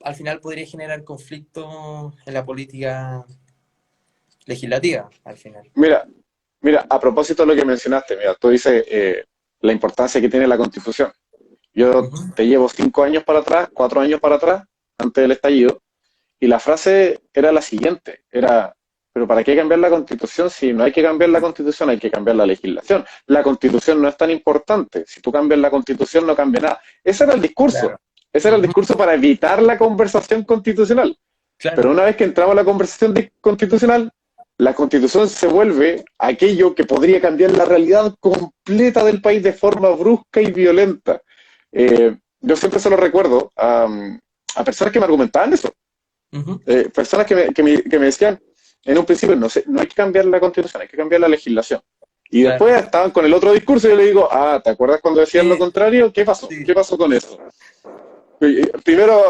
al final podría generar conflicto en la política legislativa, al final. Mira, mira, a propósito de lo que mencionaste, mira, tú dices la importancia que tiene la constitución. Yo Ujú, te llevo 5 años para atrás, 4 años para atrás, antes del estallido, y la frase era la siguiente, era, pero ¿para qué cambiar la constitución si no hay que cambiar la constitución, hay que cambiar la legislación? La constitución no es tan importante, si tú cambias la constitución no cambia nada. Ese era el discurso, claro. ese era el Ujú, discurso para evitar la conversación constitucional. Pero claro, una vez que entramos a la conversación constitucional, la constitución se vuelve aquello que podría cambiar la realidad completa del país de forma brusca y violenta. Yo siempre se lo recuerdo a personas que me argumentaban eso. Ujú. Personas que me decían, en un principio, no sé, no hay que cambiar la constitución, hay que cambiar la legislación. Y Claro. después estaban con el otro discurso y yo le digo, ¿te acuerdas cuando decían lo Sí, contrario? ¿Qué pasó? sí. ¿Qué pasó con eso? Primero,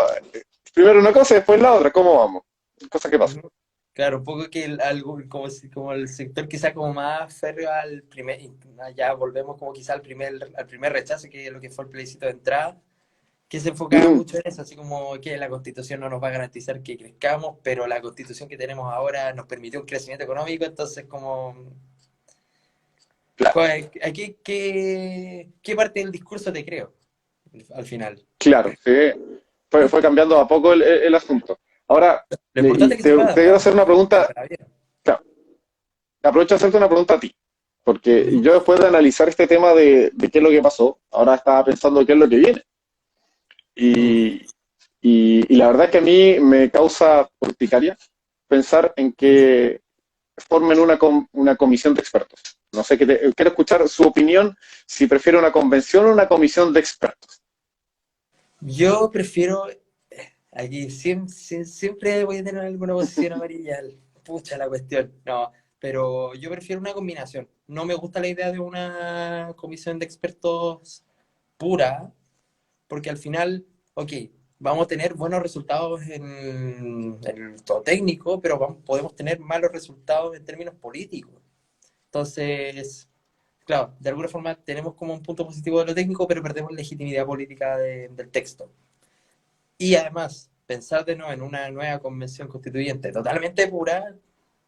primero una cosa y después la otra, ¿cómo vamos? Cosa que pasa. Ujú. Claro, un poco que algo como, como el sector quizá como más férreo al primer, y ya volvemos como quizá al primer rechazo, que es lo que fue el plebiscito de entrada, que se enfocaba Mm, mucho en eso, así como que la constitución no nos va a garantizar que crezcamos, pero la constitución que tenemos ahora nos permitió un crecimiento económico, entonces como, claro, aquí, ¿qué parte del discurso te creo al final? claro, sí. Fue cambiando a poco el asunto. Ahora, Lo importante y es que se fue te quiero hacer una pregunta, para bien. claro, aprovecho a hacerte una pregunta a ti, porque Ujú. yo después de analizar este tema de qué es lo que pasó, ahora estaba pensando qué es lo que viene. Mm. Y, y la verdad es que a mí me causa urticaria pensar en que formen una comisión de expertos. No sé, quiero escuchar su opinión, si prefiere una convención o una comisión de expertos. Yo prefiero, aquí siempre voy a tener alguna posición amarilla, pucha la cuestión, no, pero yo prefiero una combinación. No me gusta la idea de una comisión de expertos pura, porque al final, ok, vamos a tener buenos resultados en lo técnico, pero podemos tener malos resultados en términos políticos. Entonces, claro, de alguna forma tenemos como un punto positivo de lo técnico, pero perdemos legitimidad política del texto. Y además, pensar de nuevo en una nueva convención constituyente totalmente pura,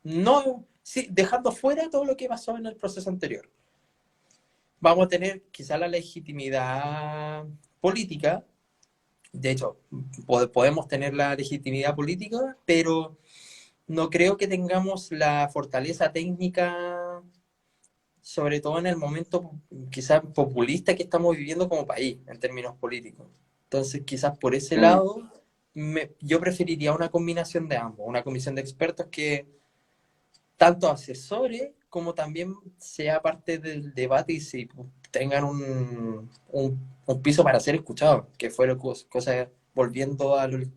no, sí, dejando fuera todo lo que pasó en el proceso anterior. Vamos a tener quizá la legitimidad política, de hecho, podemos tener la legitimidad política, pero no creo que tengamos la fortaleza técnica, sobre todo en el momento quizás populista que estamos viviendo como país en términos políticos. Entonces, quizás por ese Mm. lado, yo preferiría una combinación de ambos, una comisión de expertos que tanto asesore como también sea parte del debate y si tengan un piso para ser escuchados, que fue cosa, volviendo al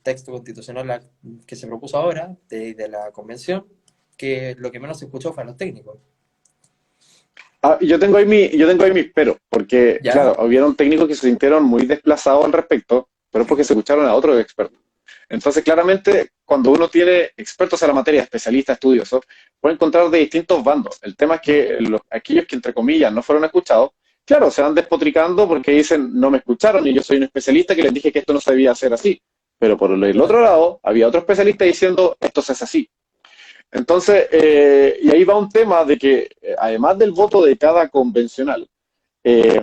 texto constitucional que se propuso ahora, de la convención, que lo que menos se escuchó fue a los técnicos. Yo tengo ahí mis pero, porque, ¿Ya? claro, hubieron técnicos que se sintieron muy desplazados al respecto, pero es porque se escucharon a otros expertos. Entonces, claramente, cuando uno tiene expertos en la materia, especialistas, estudiosos, puede encontrar de distintos bandos. El tema es que aquellos que, entre comillas, no fueron escuchados, claro, se van despotricando porque dicen, no me escucharon y yo soy un especialista que les dije que esto no se debía hacer así. Pero por el otro lado, había otro especialista diciendo, esto se hace así. Entonces, y ahí va un tema de que, además del voto de cada convencional, eh,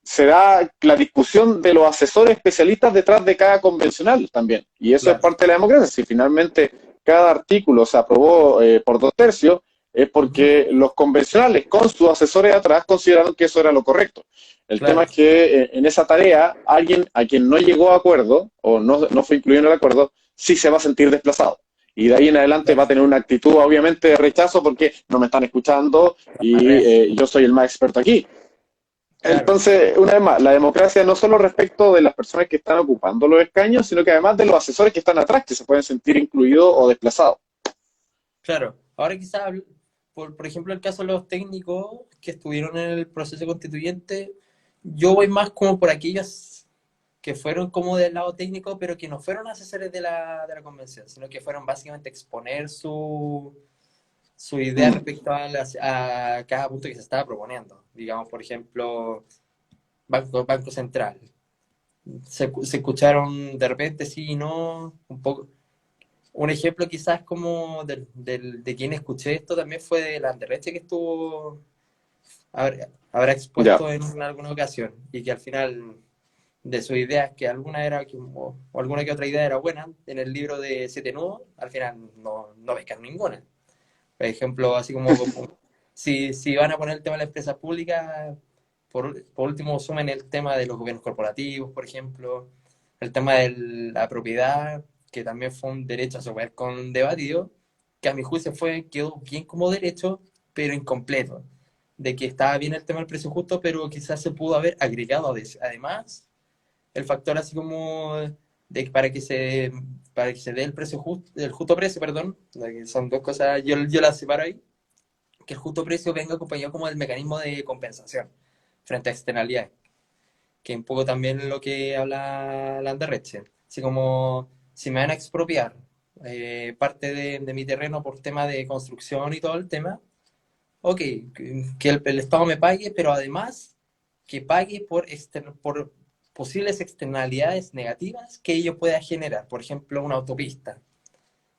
será la discusión de los asesores especialistas detrás de cada convencional también. Y eso es Claro, parte de la democracia. Si finalmente cada artículo se aprobó por 2/3, es ujú, porque los convencionales con sus asesores atrás consideraron que eso era lo correcto. El tema claro, es que en esa tarea, alguien a quien no llegó a acuerdo o no fue incluido en el acuerdo, sí se va a sentir desplazado. Y de ahí en adelante va a claro, tener una actitud, obviamente, de rechazo porque no me están escuchando y arrea, yo soy el más experto aquí. claro, Entonces, una vez más, la democracia no solo respecto de las personas que están ocupando los escaños, sino que además de los asesores que están atrás, que se pueden sentir incluidos o desplazados. claro. Ahora quizás, por ejemplo, el caso de los técnicos que estuvieron en el proceso constituyente, yo voy más como por aquellos que fueron como del lado técnico, pero que no fueron asesores de la convención, sino que fueron básicamente exponer su idea Mm, respecto a cada punto que se estaba proponiendo. Digamos, por ejemplo, Banco Central. Se escucharon de repente, sí y no, un poco. Un ejemplo quizás como de quien escuché esto también fue de Landerreche que estuvo, habrá ya, expuesto en alguna ocasión y que al final de sus ideas, que alguna era, o alguna que otra idea era buena, en el libro de Siete Nudos, al final no pescan ninguna. Por ejemplo, así como si van a poner el tema de las empresas públicas, por último sumen el tema de los gobiernos corporativos, por ejemplo, el tema de la propiedad, que también fue un derecho a su vez con debatido, que a mi juicio quedó bien como derecho, pero incompleto. De que estaba bien el tema del precio justo, pero quizás se pudo haber agregado además el factor así como de, para que se dé el precio justo, el justo precio, perdón, que son dos cosas, yo las separo ahí, que el justo precio venga acompañado como del mecanismo de compensación frente a externalidades, que un poco también lo que habla Landerreche, así como si me van a expropiar parte de mi terreno por tema de construcción y todo el tema, ok, que el Estado me pague, pero además que pague por posibles externalidades negativas que ello pueda generar. Por ejemplo, una autopista,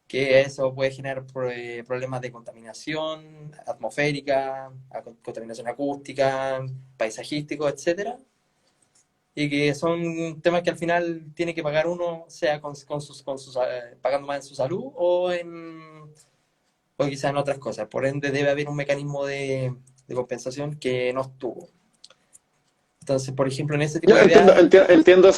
que eso puede generar problemas de contaminación atmosférica, contaminación acústica, paisajístico, etcétera. Y que son temas que al final tiene que pagar uno, sea pagando más en su salud o quizás en otras cosas. Por ende, debe haber un mecanismo de compensación que no estuvo. Entonces, por ejemplo, en ese tipo Yo de entiendo, ideas, entiendo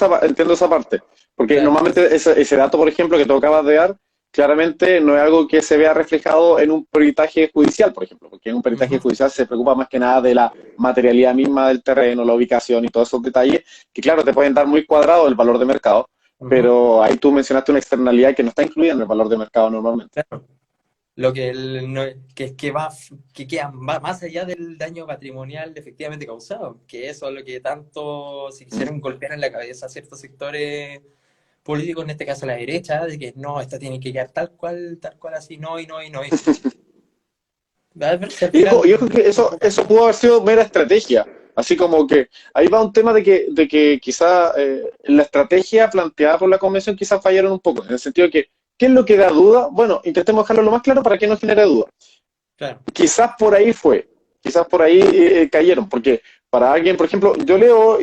esa parte, porque claro, normalmente ese dato, por ejemplo, que tú acabas de dar, claramente no es algo que se vea reflejado en un peritaje judicial, por ejemplo, porque en un peritaje uh-huh, judicial se preocupa más que nada de la materialidad misma del terreno, la ubicación y todos esos detalles, que claro, te pueden dar muy cuadrado el valor de mercado, uh-huh, pero ahí tú mencionaste una externalidad que no está incluida en el valor de mercado normalmente. claro. Lo que, va más allá del daño patrimonial efectivamente causado, que eso es lo que tanto si quisieron golpear en la cabeza a ciertos sectores políticos, en este caso la derecha, de que no, esto tiene que quedar tal cual así, no, y no, y no. Y a ver si al final Y ojo que eso pudo haber sido mera estrategia. Así como que ahí va un tema de que quizá la estrategia planteada por la convención quizás fallaron un poco, en el sentido de que, ¿qué es lo que da duda? Bueno, intentemos dejarlo lo más claro para que no genere duda. claro, Quizás por ahí fue, quizás por ahí cayeron, porque para alguien, por ejemplo, yo leo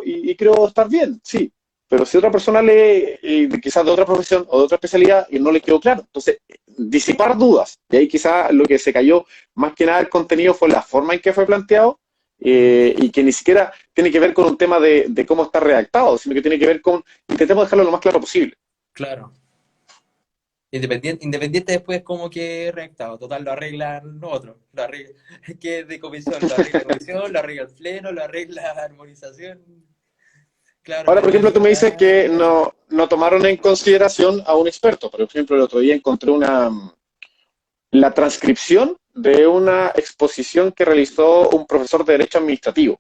y creo estar bien, sí, pero si otra persona lee quizás de otra profesión o de otra especialidad y no le quedó claro, entonces disipar dudas, y ahí quizás lo que se cayó más que nada el contenido fue la forma en que fue planteado ujú, y que ni siquiera tiene que ver con un tema de cómo está redactado, sino que tiene que ver con, intentemos dejarlo lo más claro posible. claro. Independiente después como que redactado, total lo arreglan otro, lo arregla, que es de comisión, lo arregla comisión, lo arregla el pleno, lo arregla la armonización, claro, Ahora, por ejemplo, tú me dices penalidad, que no tomaron en consideración a un experto. Por ejemplo, el otro día encontré la transcripción de una exposición que realizó un profesor de Derecho Administrativo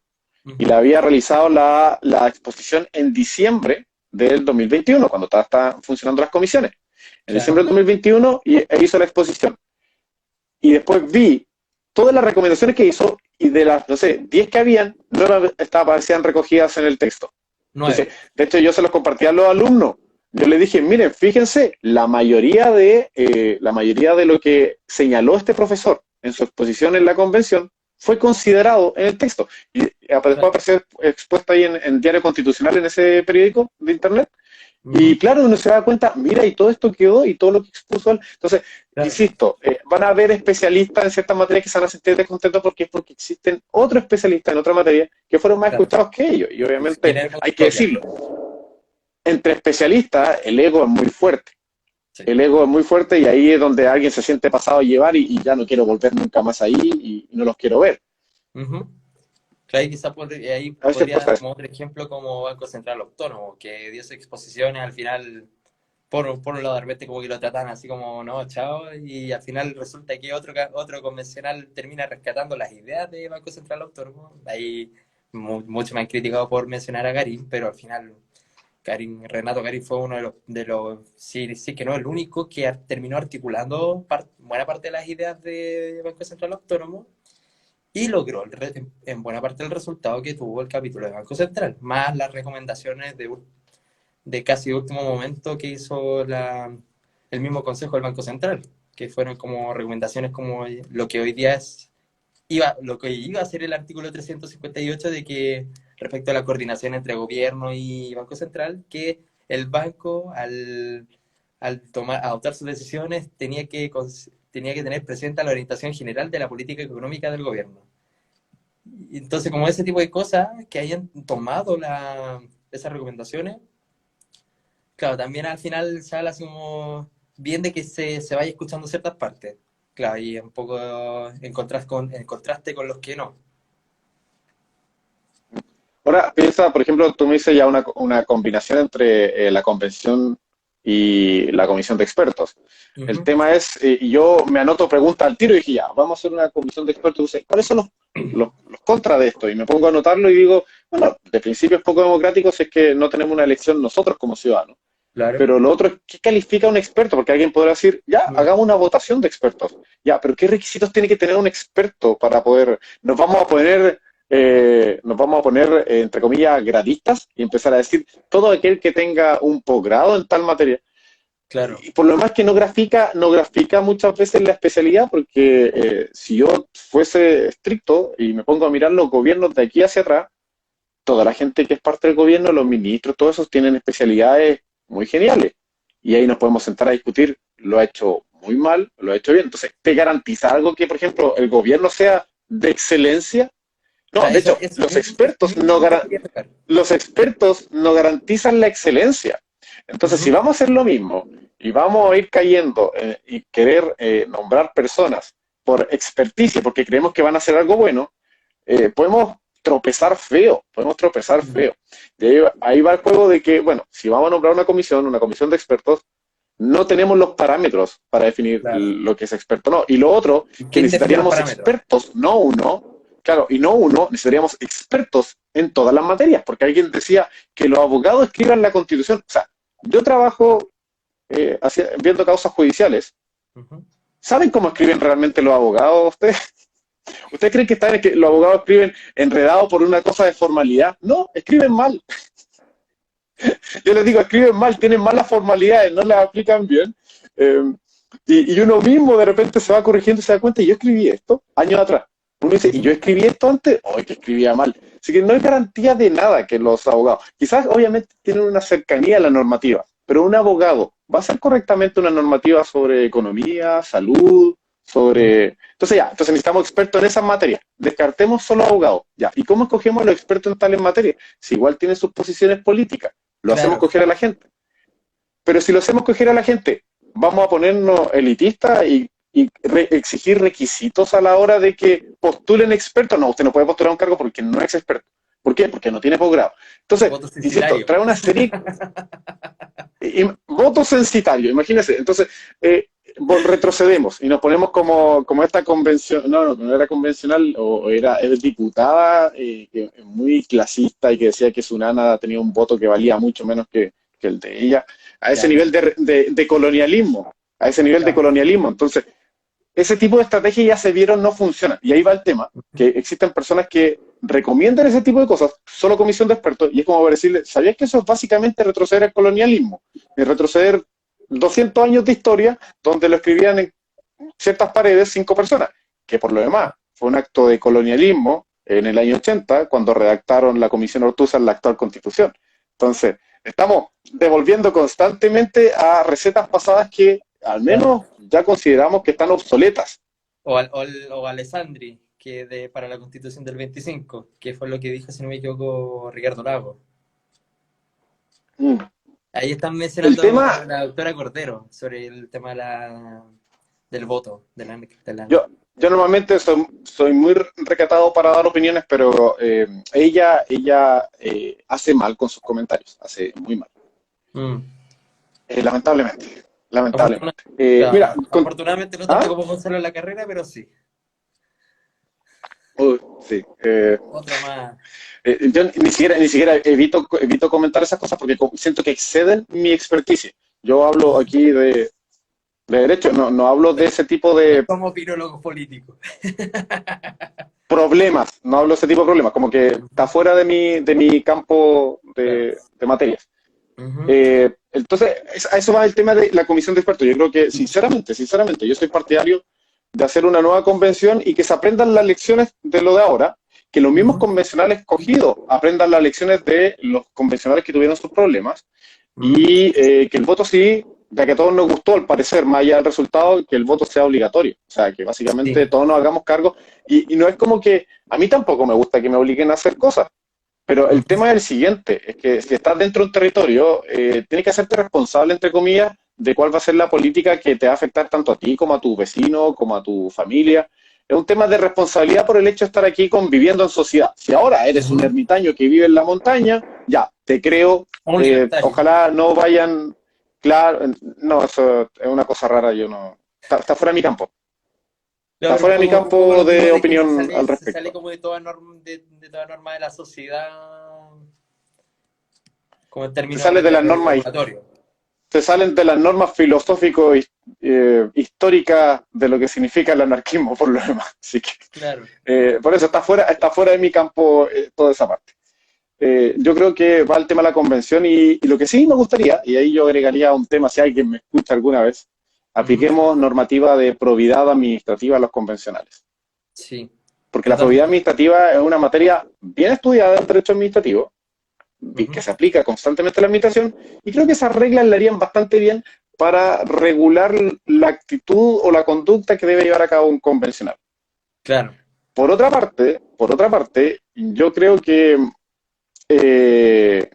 y la ujú, había realizado la exposición en diciembre del 2021, cuando estaban funcionando las comisiones. En diciembre claro, del 2021 hizo la exposición. Y después vi todas las recomendaciones que hizo y de las, no sé, 10 que habían, no aparecían recogidas en el texto. Entonces, 9, de hecho, yo se los compartí a los alumnos. Yo les dije, miren, fíjense, la mayoría de lo que señaló este profesor en su exposición en la convención fue considerado en el texto. Y después claro, apareció expuesto ahí en Diario Constitucional, en ese periódico de internet. Y ujú, claro, uno se da cuenta, mira, y todo esto quedó y todo lo que expuso él. Entonces, claro, insisto, van a haber especialistas en ciertas materias que se van a sentir descontentos porque existen otros especialistas en otra materia que fueron más claro, escuchados que ellos. Y y obviamente tiene voz hay que propia, decirlo, entre especialistas el ego es muy fuerte. sí, El ego es muy fuerte y ahí es donde alguien se siente pasado a llevar y ya no quiero volver nunca más ahí y no los quiero ver. ujú. Claro, y quizá ahí A veces podría pasa dar eso. como otro ejemplo como Banco Central Autónomo, que dio sus exposiciones al final, por un lado de repente como que lo tratan así como, no, chao, y al final resulta que otro convencional termina rescatando las ideas de Banco Central Autónomo. Ahí mucho más criticado por mencionar a Garín, pero al final Renato Garín fue uno sí, sí que no el único que terminó articulando buena parte de las ideas de Banco Central Autónomo y logró en buena parte el resultado que tuvo el capítulo de Banco Central, más las recomendaciones de casi último momento que hizo el mismo Consejo del Banco Central, que fueron como recomendaciones como lo que hoy día lo que iba a ser el artículo 358 de que respecto a la coordinación entre gobierno y Banco Central, que el banco adoptar sus decisiones tenía que tener presente la orientación general de la política económica del gobierno. Y entonces, como ese tipo de cosas que hayan tomado esas recomendaciones, claro, también al final se habla así como bien de que se vaya escuchando ciertas partes. Claro, y un poco en contraste con los que no. Ahora piensa, por ejemplo, tú me dices ya una combinación entre la convención y la comisión de expertos. El Ujú, tema es, y yo me anoto preguntas al tiro y dije, ya, vamos a hacer una comisión de expertos. Y dice, ¿cuáles son los contras de esto? Y me pongo a anotarlo y digo, bueno, de principio es poco democrático si es que no tenemos una elección nosotros como ciudadanos. claro. Pero lo otro es, ¿qué califica un experto? Porque alguien podrá decir, ya, Mm, hagamos una votación de expertos. Ya, pero ¿qué requisitos tiene que tener un experto para poder, nos vamos a poner, entre comillas, gradistas y empezar a decir, todo aquel que tenga un posgrado en tal materia? claro, Y por lo demás que no grafica muchas veces la especialidad, porque si yo fuese estricto y me pongo a mirar los gobiernos de aquí hacia atrás, toda la gente que es parte del gobierno, los ministros, todos esos tienen especialidades muy geniales. Y ahí nos podemos sentar a discutir, lo ha hecho muy mal, lo ha hecho bien. Entonces, ¿te garantiza algo que, por ejemplo, el gobierno sea de excelencia? No, de hecho, eso mismo te quería tocar. los expertos no garantizan la excelencia. Entonces, si Ujú, vamos a hacer lo mismo y vamos a ir cayendo y querer nombrar personas por experticia, porque creemos que van a hacer algo bueno, podemos tropezar mm, feo. Y ahí va el juego de que, bueno, si vamos a nombrar una comisión de expertos, no tenemos los parámetros para definir claro. lo que es experto o no. Y lo otro, ¿Y que quién define los necesitaríamos parámetros? expertos, no uno, claro, y no uno, necesitaríamos expertos en todas las materias, porque alguien decía que los abogados escriban la constitución. O sea, yo trabajo viendo causas judiciales. Ujú. ¿Saben cómo escriben realmente los abogados ustedes? ¿Ustedes creen que los abogados escriben enredados por una cosa de formalidad? No, escriben mal. Yo les digo, escriben mal, tienen malas formalidades, no las aplican bien. Eh, y uno mismo de repente se va corrigiendo y se da cuenta, y yo escribí esto años atrás. Uno dice, ¿y yo Ujú. escribí esto antes? Hoy que escribía mal. Así que no hay garantía de nada que los abogados, quizás obviamente tienen una cercanía a la normativa, pero un abogado va a hacer correctamente una normativa sobre economía, salud, Mm, entonces necesitamos expertos en esas materias. Descartemos solo abogados. Ya. ¿Y cómo escogemos a los expertos en tales materias? Si igual tienen sus posiciones políticas, lo hacemos claro. coger a la gente. Pero si lo hacemos coger a la gente, vamos a ponernos elitistas y exigir requisitos a la hora de que postulen expertos. No, usted no puede postular un cargo porque no es experto. ¿Por qué? Porque no tiene posgrado. Entonces, Voto insisto, censitario. trae una serie voto censitario, imagínense. Entonces, retrocedemos y nos ponemos como esta convención, no era convencional, o era diputada, que es muy clasista y que decía que su nana tenía un voto que valía mucho menos que el de ella, a ese Ya, nivel de colonialismo, a ese nivel de ya. colonialismo. Entonces, ese tipo de estrategias ya se vieron no funcionan. Y ahí va el tema, que existen personas que recomiendan ese tipo de cosas, solo comisión de expertos, y es como decirle, ¿sabías que eso es básicamente retroceder al colonialismo? Y retroceder 200 años de historia donde lo escribían en ciertas paredes 5 personas, que por lo demás fue un acto de colonialismo en el año 80, cuando redactaron la Comisión Ortúzar la actual constitución. Entonces, estamos devolviendo constantemente a recetas pasadas que al Claro. menos ya consideramos que están obsoletas. O Alessandri, para la Constitución del 25, que fue lo que dijo, si no me equivoco, Ricardo Lago. Mm. Ahí están El mencionando tema, a la doctora Cordero sobre el tema del voto, yo, yo normalmente soy muy recatado para dar opiniones, pero ella hace mal con sus comentarios, hace muy mal. Mm. Lamentablemente, Afortuna- lamentablemente. Mira, claro, afortunadamente no tanto ¿ah? como Gonzalo en la carrera, pero sí. Sí. Otro más. Yo ni siquiera evito comentar esas cosas porque siento que exceden mi experticia. Yo hablo aquí de derecho, no hablo de ese tipo No de somos virólogos políticos. problemas, no hablo de ese tipo de problemas, como que está fuera de mi campo Claro. de materias. Ujú. Entonces, a eso va el tema de la comisión de expertos. Yo creo que, sinceramente, yo soy partidario de hacer una nueva convención y que se aprendan las lecciones de lo de ahora, que los mismos Ujú. convencionales cogidos aprendan las lecciones de los convencionales que tuvieron sus problemas Ujú. y que el voto sí, ya que a todos nos gustó, al parecer, más allá del resultado, que el voto sea obligatorio. O sea, que básicamente Sí. todos nos hagamos cargo y no es como que a mí tampoco me gusta que me obliguen a hacer cosas. Pero el Ujú. tema es el siguiente, es que si estás dentro de un territorio, tienes que hacerte responsable, entre comillas, de cuál va a ser la política que te va a afectar tanto a ti como a tu vecino, como a tu familia. es un tema de responsabilidad por el hecho de estar aquí conviviendo en sociedad. Si ahora eres un Ujú. ermitaño que vive en la montaña, ya, te creo, Un libertario. ojalá no vayan, claro, no, eso es una cosa rara, yo no, está fuera de mi campo, No, está pero fuera de mi un poco campo lo mismo de de que opinión al se sale respecto. como de toda norma de la sociedad, como en Se términos sale de las normas, regulatorios. se salen de las normas filosófico-históricas de lo que significa el anarquismo, por lo demás. Así que, Claro. por eso está fuera de mi campo toda esa parte. Yo creo que va el tema de la convención y lo que sí me gustaría, y ahí yo agregaría un tema, si alguien me escucha alguna vez, Ujú. apliquemos normativa de probidad administrativa a los convencionales. Sí, Porque la probidad totalmente. administrativa es una materia bien estudiada en derecho administrativo, que Ujú. se aplica constantemente a la administración, y creo que esas reglas le harían bastante bien para regular la actitud o la conducta que debe llevar a cabo un convencional. Claro. Por otra parte, yo creo que eh,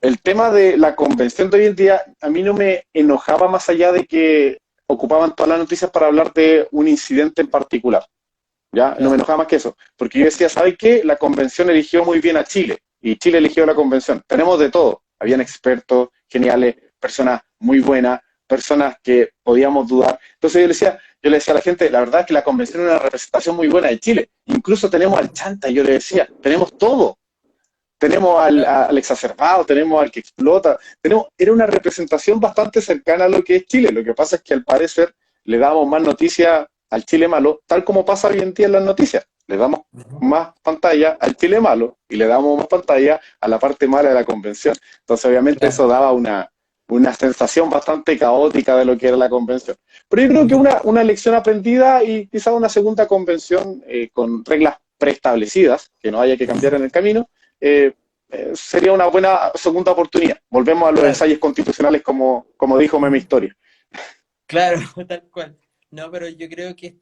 el tema de la convención de hoy en día a mí no me enojaba más allá de que ocupaban todas las noticias para hablar de un incidente en particular. ¿Ya? No me Claro. enojaba más que eso, porque yo decía, ¿sabe qué? La convención eligió muy bien a Chile, y Chile eligió la convención. Tenemos de todo, habían expertos geniales, personas muy buenas, personas que podíamos dudar. Entonces yo le decía a la gente, la verdad es que la convención es una representación muy buena de Chile. Incluso tenemos al chanta, yo le decía, tenemos todo. Tenemos Claro. al exacerbado, tenemos al que explota, era una representación bastante cercana a lo que es Chile. Lo que pasa es que al parecer le damos más noticia al Chile malo, tal como pasa hoy en día en las noticias. Le damos Ujú. más pantalla al Chile malo y le damos más pantalla a la parte mala de la convención. Entonces, obviamente, Claro. eso daba una sensación bastante caótica de lo que era la convención. Pero yo creo que Ujú. una lección aprendida y quizá una segunda convención con reglas preestablecidas, que no haya que cambiar en el camino, eh, sería una buena segunda oportunidad. Volvemos a los Claro. ensayos constitucionales como dijo Meme Ujú. Historia. Claro, tal cual. No, pero yo creo que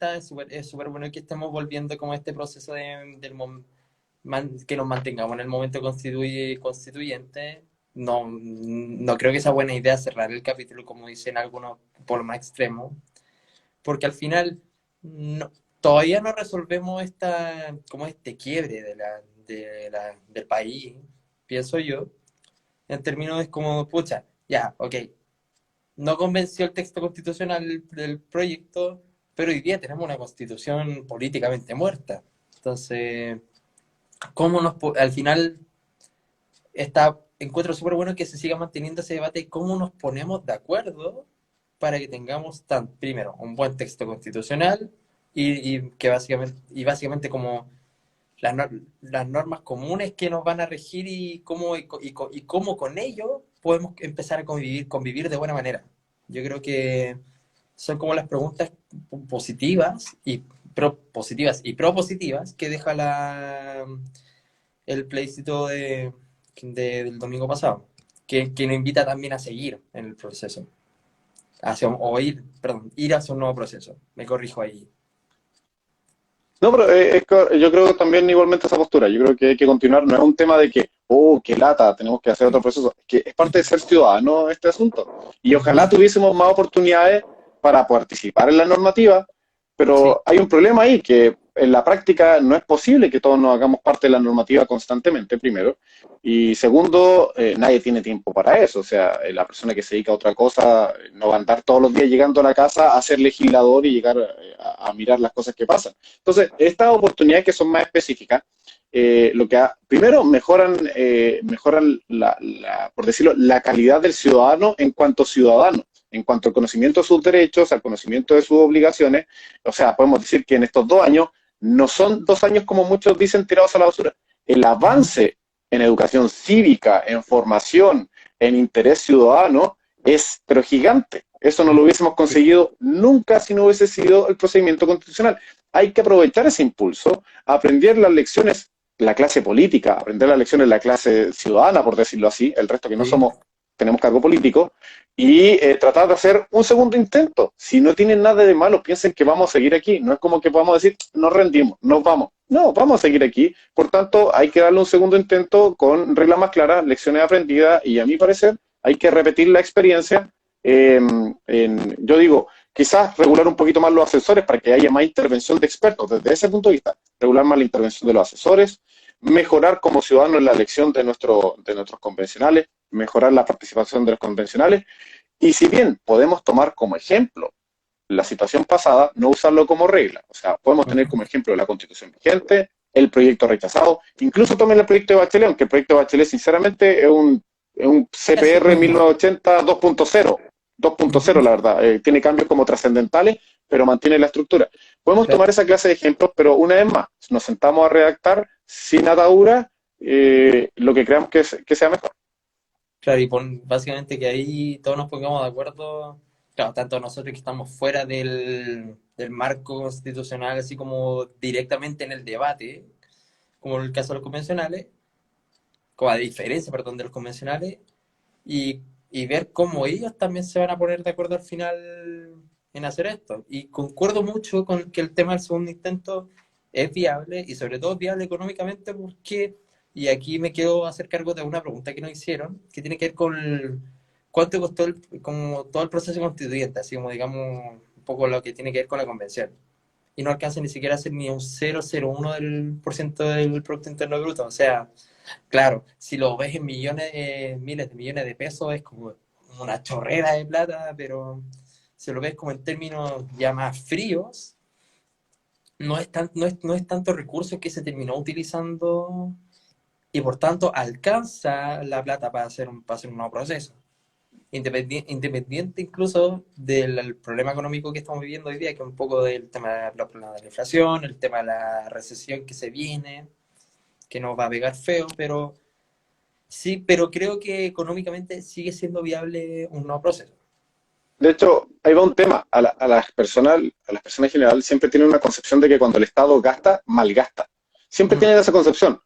es súper bueno que estemos volviendo como a este proceso que nos mantengamos en el momento constituyente. No, no creo que sea buena idea cerrar el capítulo, como dicen algunos, por más extremo, porque al final todavía no resolvemos como este quiebre del país, pienso yo, en términos de como, pucha, ya, ok, no convenció el texto constitucional del proyecto, pero hoy día tenemos una constitución políticamente muerta. Entonces, al final encuentro súper bueno que se siga manteniendo ese debate y cómo nos ponemos de acuerdo para que tengamos primero un buen texto constitucional y básicamente como las normas comunes que nos van a regir y cómo con ello podemos empezar a convivir de buena manera. Yo creo que son como las preguntas positivas y propositivas que deja el plebiscito del domingo pasado, que nos invita también a seguir en el proceso, ir hacia un nuevo proceso. Me corrijo ahí. No, pero yo creo también igualmente esa postura. Yo creo que hay que continuar. No es un tema de que, oh, qué lata, tenemos que hacer otro proceso. Es que es parte de ser ciudadano este asunto. Y Ujú. ojalá tuviésemos más oportunidades para participar en la normativa, Sí, pero hay un problema ahí, que en la práctica no es posible que todos nos hagamos parte de la normativa constantemente, primero. Y segundo, nadie tiene tiempo para eso. O sea, la persona que se dedica a otra cosa no va a andar todos los días llegando a la casa a ser legislador y llegar a mirar las cosas que pasan. Entonces, estas oportunidades que son más específicas, primero mejoran por decirlo, la calidad del ciudadano en cuanto ciudadano, en cuanto al conocimiento de sus derechos, al conocimiento de sus obligaciones. O sea, podemos decir que en estos 2 años no son 2 años como muchos dicen tirados a la basura. El ujú, avance en educación cívica, en formación, en interés ciudadano es pero gigante. Eso no lo ujú. hubiésemos conseguido nunca si no hubiese sido el procedimiento constitucional. Hay que aprovechar ese impulso, aprender las lecciones, la clase política, aprender las lecciones de la clase ciudadana, por decirlo así, el resto que no Sí, somos, tenemos cargo político, y tratar de hacer un segundo intento. Si no tienen nada de malo, piensen que vamos a seguir aquí. No es como que podamos decir, nos rendimos, nos vamos. No, vamos a seguir aquí. Por tanto, hay que darle un segundo intento con reglas más claras, lecciones aprendidas, y a mi parecer hay que repetir la experiencia. Yo digo Quizás regular un poquito más los asesores para que haya más intervención de expertos. Desde ese punto de vista, regular más la intervención de los asesores, mejorar como ciudadanos la elección de nuestros convencionales, mejorar la participación de los convencionales. Y si bien podemos tomar como ejemplo la situación pasada, no usarlo como regla. O sea, podemos tener como ejemplo la constitución vigente, el proyecto rechazado, incluso tomen el proyecto de Bachelet, aunque el proyecto de Bachelet sinceramente es un Es el CPR mismo. 1980 2.0, 2.0 Ujú. la verdad, tiene cambios como trascendentales, pero mantiene la estructura. Podemos Claro. tomar esa clase de ejemplos, pero una vez más, nos sentamos a redactar sin atadura lo que creamos que sea mejor. Claro, y básicamente que ahí todos nos pongamos de acuerdo, claro, tanto nosotros que estamos fuera del marco constitucional, así como directamente en el debate, como en el caso de los convencionales, como a diferencia, perdón, de los convencionales, y ver cómo ellos también se van a poner de acuerdo al final en hacer esto. Y concuerdo mucho con que el tema del segundo intento es viable y sobre todo es viable económicamente porque, y aquí me quiero hacer cargo de una pregunta que nos hicieron, que tiene que ver con cuánto costó como todo el proceso constituyente, así como digamos un poco lo que tiene que ver con la convención. Y no alcanza ni siquiera a ser ni un 0,01 por ciento del Producto Interno Bruto. O sea, claro, si lo ves en millones, miles de millones de pesos, es como una chorrera de plata, pero si lo ves como en términos ya más fríos, no es tanto recursos que se terminó utilizando y por tanto alcanza la plata para hacer un nuevo proceso. Independiente incluso del problema económico que estamos viviendo hoy día, que es un poco del tema de los problemas de la inflación, el tema de la recesión que se viene, que nos va a pegar feo, pero sí, pero creo que económicamente sigue siendo viable un nuevo proceso. De hecho, ahí va un tema. A las personas en general siempre tienen una concepción de que cuando el Estado gasta, malgasta. Siempre Ujú. tienen esa concepción.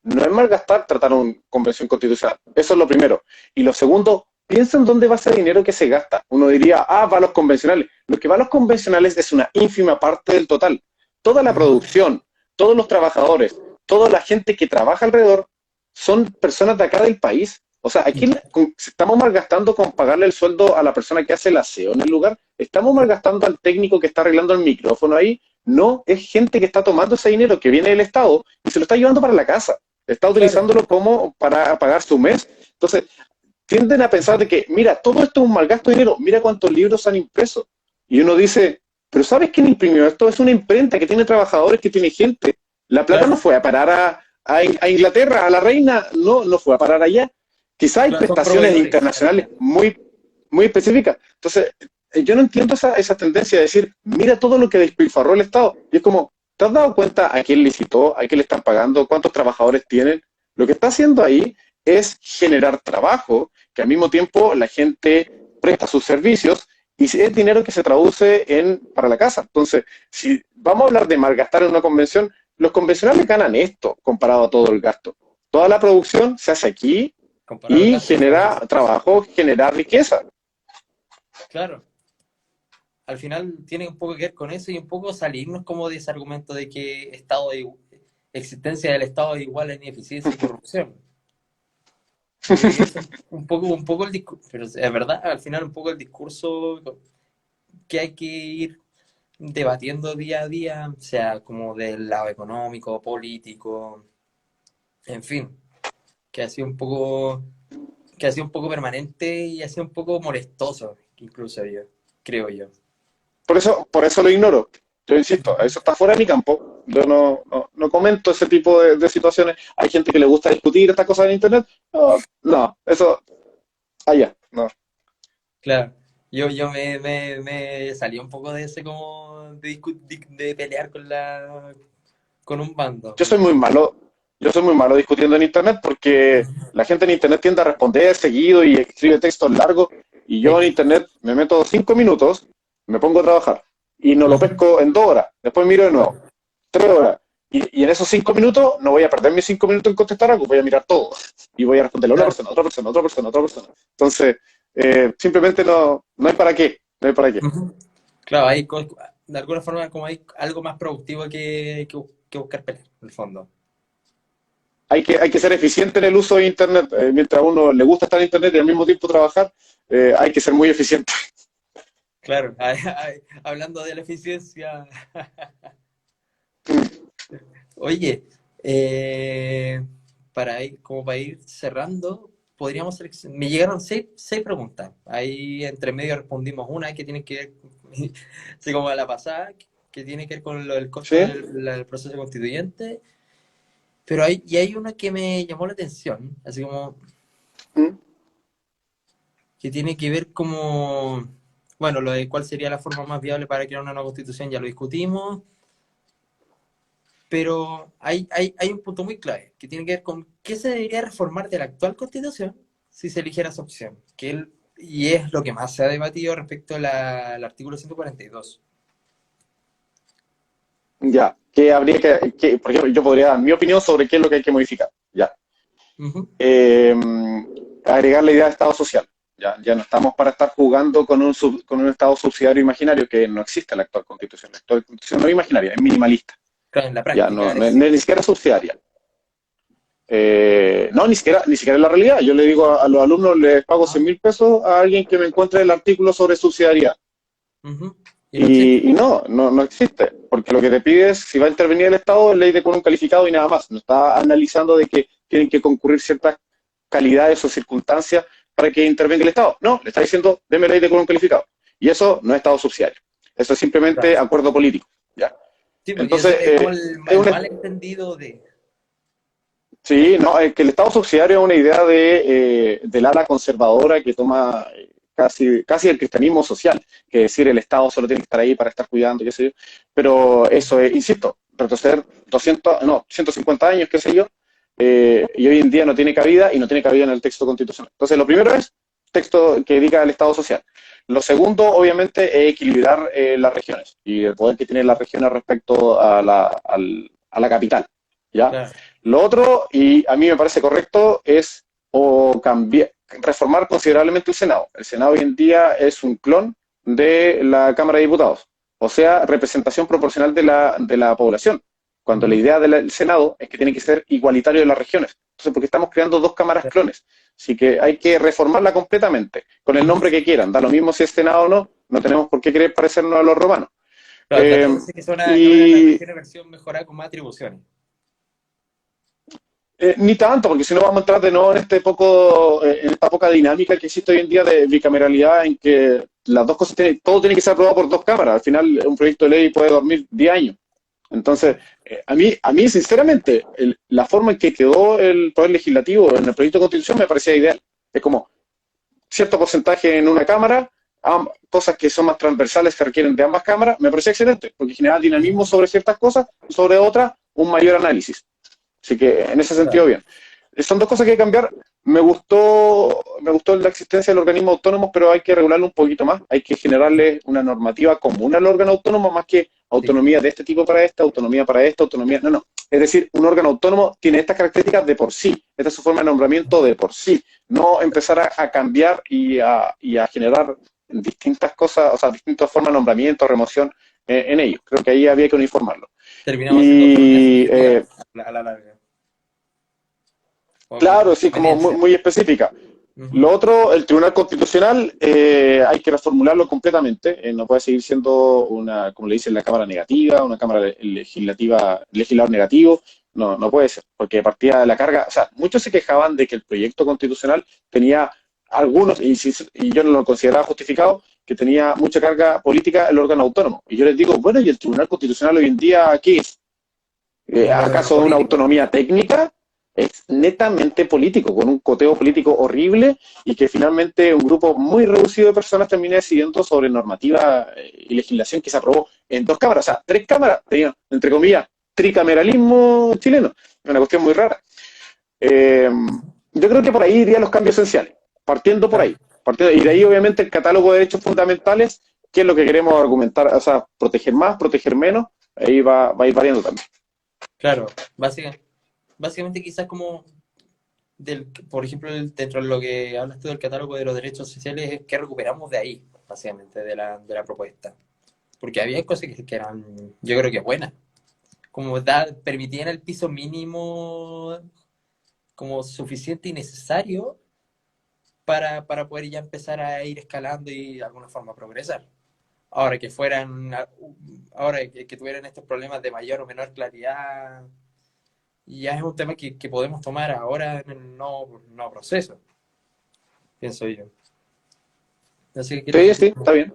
No es malgastar tratar una convención constitucional. Eso es lo primero. Y lo segundo, piensa en dónde va ese dinero que se gasta. Uno diría, ah, va a los convencionales. Lo que va a los convencionales es una ínfima parte del total. Toda la Ujú. producción, todos los trabajadores, toda la gente que trabaja alrededor son personas de acá del país. O sea, aquí estamos malgastando con pagarle el sueldo a la persona que hace el aseo en el lugar. Estamos malgastando al técnico que está arreglando el micrófono ahí. No, es gente que está tomando ese dinero que viene del Estado y se lo está llevando para la casa. Está Claro, utilizándolo como para pagar su mes. Entonces, tienden a pensar de que, mira, todo esto es un malgasto de dinero. Mira cuántos libros han impreso. Y uno dice, pero ¿sabes quién imprimió esto? Es una imprenta que tiene trabajadores, que tiene gente. La plata no claro. fue a parar a Inglaterra, a la reina, no, no fue a parar allá. Quizá hay Claro, son prestaciones proveedores al internacionales final. muy específicas. Entonces, yo no entiendo esa tendencia de decir, mira todo lo que despilfarró el Estado. Y es como, ¿te has dado cuenta a quién licitó, a quién le están pagando, cuántos trabajadores tienen? Lo que está haciendo ahí es generar trabajo, que al mismo tiempo la gente presta sus servicios y es dinero que se traduce para la casa. Entonces, si vamos a hablar de malgastar en una convención, los convencionales ganan esto comparado a todo el gasto. Toda la producción se hace aquí Comparado al y gasto, claro. genera trabajo, genera riqueza. Claro. Al final tiene un poco que ver con eso y un poco salirnos como de ese argumento de que existencia del Estado es igual a ineficiencia y corrupción. Yo creo que es un poco el discurso, pero es verdad, al final un poco el discurso que hay que ir debatiendo día a día, sea como del lado económico, político, en fin, que ha sido un poco, que ha sido un poco permanente y ha sido un poco molestoso, incluso yo, creo yo. Por eso lo ignoro. Yo insisto, Ujú. eso está fuera de mi campo. Yo no comento ese tipo de situaciones. Hay gente que le gusta discutir estas cosas en Internet. No, no, eso, allá, no. Claro, yo me salí un poco de ese como de pelear con un bando. Yo soy muy malo, yo soy muy malo discutiendo en Internet porque la gente en Internet tiende a responder seguido y escribe textos largos y yo en X. Internet me meto 5 minutos, me pongo a trabajar y no lo Ujú. pesco en 2 horas, después miro de nuevo, Claro, 3 horas y en esos 5 minutos no voy a perder mis 5 minutos en contestar algo, voy a mirar todo y voy a responderle a una claro. persona, otra persona, otra persona, otra persona. Entonces, simplemente no hay para qué, no hay para qué. Ujú. Claro, hay de alguna forma como hay algo más productivo que buscar pelear, en el fondo. Hay que ser eficiente en el uso de Internet. Mientras a uno le gusta estar en Internet y al mismo tiempo trabajar, hay que ser muy eficiente. Claro, hablando de la eficiencia. Oye, como para ir cerrando, me llegaron seis preguntas. Ahí entre medio respondimos una que tiene que ver, así como a la pasada, que tiene que ver con el costo ¿Sí? del proceso constituyente. Y hay una que me llamó la atención, así como Mm. que tiene que ver como, bueno, lo de cuál sería la forma más viable para crear una nueva constitución, ya lo discutimos. Pero hay un punto muy clave que tiene que ver con qué se debería reformar de la actual constitución si se eligiera esa opción, y es lo que más se ha debatido respecto al artículo 142. Ya, que habría por ejemplo, yo podría dar mi opinión sobre qué es lo que hay que modificar. Ya. Ujú. Eh, Agregar la idea de Estado social. Ya no estamos para estar jugando con un Estado subsidiario imaginario que no existe en la actual Constitución. La actual Constitución no es imaginaria, es minimalista. Claro, en la Ya, práctica no es ni existe. siquiera subsidiaria. No, ni siquiera es la realidad. Yo le digo a los alumnos, les pago Ah, 100.000 pesos a alguien que me encuentre el artículo sobre subsidiariedad. ujú. Y no existe. Y no existe, porque lo que te pide es, si va a intervenir el Estado, es ley de quórum calificado y nada más. No está analizando de que tienen que concurrir ciertas calidades o circunstancias para que intervenga el Estado. No, le está diciendo, deme ley de quórum calificado. Y eso no es Estado subsidiario. Eso es Claro. simplemente acuerdo político. ¿Ya? Sí, pues, y eso Entonces, es como es el un, mal entendido de... sí, no, es que el Estado subsidiario es una idea del ala conservadora que toma casi el cristianismo social, que decir el Estado solo tiene que estar ahí para estar cuidando, qué sé yo. Pero eso es, insisto, retroceder 200, no, 150 años, qué sé yo, y hoy en día no tiene cabida y no tiene cabida en el texto constitucional. Entonces, lo primero es texto que diga el Estado social. Lo segundo, obviamente, es equilibrar las regiones y el poder que tienen las regiones respecto a la capital. ¿Ya? Claro. Lo otro, y a mí me parece correcto, es o cambiar, reformar considerablemente el Senado. El Senado hoy en día es un clon de la Cámara de Diputados, o sea, representación proporcional de la población, cuando la Ujú. idea del Senado es que tiene que ser igualitario de las regiones. Entonces, porque estamos creando dos cámaras clones. Así que hay que reformarla completamente, con el Ujú. nombre que quieran. Da lo mismo si es Senado o no, no tenemos por qué querer parecernos a los romanos. Claro, Eh, tratar de hacer que sea una y región de versión mejorada con más atribuciones. Ni tanto, porque si no vamos a entrar de nuevo en esta poca dinámica que existe hoy en día de bicameralidad, en que las dos cosas todo tiene que ser aprobado por dos cámaras. Al final, un proyecto de ley puede dormir 10 años. Entonces, a mí sinceramente, la forma en que quedó el Poder Legislativo en el proyecto de Constitución me parecía ideal. Es como cierto porcentaje en una cámara, cosas que son más transversales que requieren de ambas cámaras, me parecía excelente, porque genera dinamismo Ujú. sobre ciertas cosas, sobre otras, un mayor análisis. Así que en ese sentido, Claro. bien. Son dos cosas que hay que cambiar. Me gustó la existencia del organismo autónomo, pero hay que regularlo un poquito más. Hay que generarle una normativa común al órgano autónomo, más que Sí. autonomía de este tipo para esta, autonomía para esta, autonomía. No, no. Es decir, un órgano autónomo tiene estas características de por sí. Esta es su forma de nombramiento de por sí. No empezar a cambiar y a generar distintas cosas, o sea, distintas formas de nombramiento, remoción en ellos. Creo que ahí había que uniformarlo. Terminamos haciendo autonomía Y subjetiva a la larga. O claro, por sí, como muy, conveniencia. muy específica. Ujú. Lo otro, el Tribunal Constitucional, hay que reformularlo completamente. No puede seguir siendo una, como le dicen, la Cámara negativa, una Cámara legislativa, legislador negativo. No, no puede ser, porque partía de la carga. O sea, muchos se quejaban de que el proyecto constitucional tenía algunos, y yo no lo consideraba justificado, que tenía mucha carga política el órgano autónomo. Y yo les digo, bueno, ¿y el Tribunal Constitucional hoy en día qué es? Un órgano ¿Acaso una político. autonomía técnica? Es netamente político, con un coteo político horrible y que finalmente un grupo muy reducido de personas termina decidiendo sobre normativa y legislación que se aprobó en dos cámaras, o sea, tres cámaras, tenían, entre comillas, tricameralismo chileno, una cuestión muy rara. Eh, yo creo que por ahí irían los cambios esenciales, partiendo por Claro. ahí, y de ahí obviamente el catálogo de derechos fundamentales, que es lo que queremos argumentar, o sea, proteger más, proteger menos, ahí va a ir variando también. Claro. Básicamente quizás como por ejemplo, dentro de lo que hablas tú del catálogo de los derechos sociales, es que recuperamos de ahí, básicamente, de la propuesta. Porque había cosas que eran, yo creo que buenas, como permitían el piso mínimo como suficiente y necesario para poder ya empezar a ir escalando y de alguna forma progresar. Ahora que fueran, ahora que tuvieran estos problemas de mayor o menor claridad, ya es un tema que podemos tomar ahora en el nuevo proceso, pienso yo. No sé qué quieres Sí, sí, decir. está bien.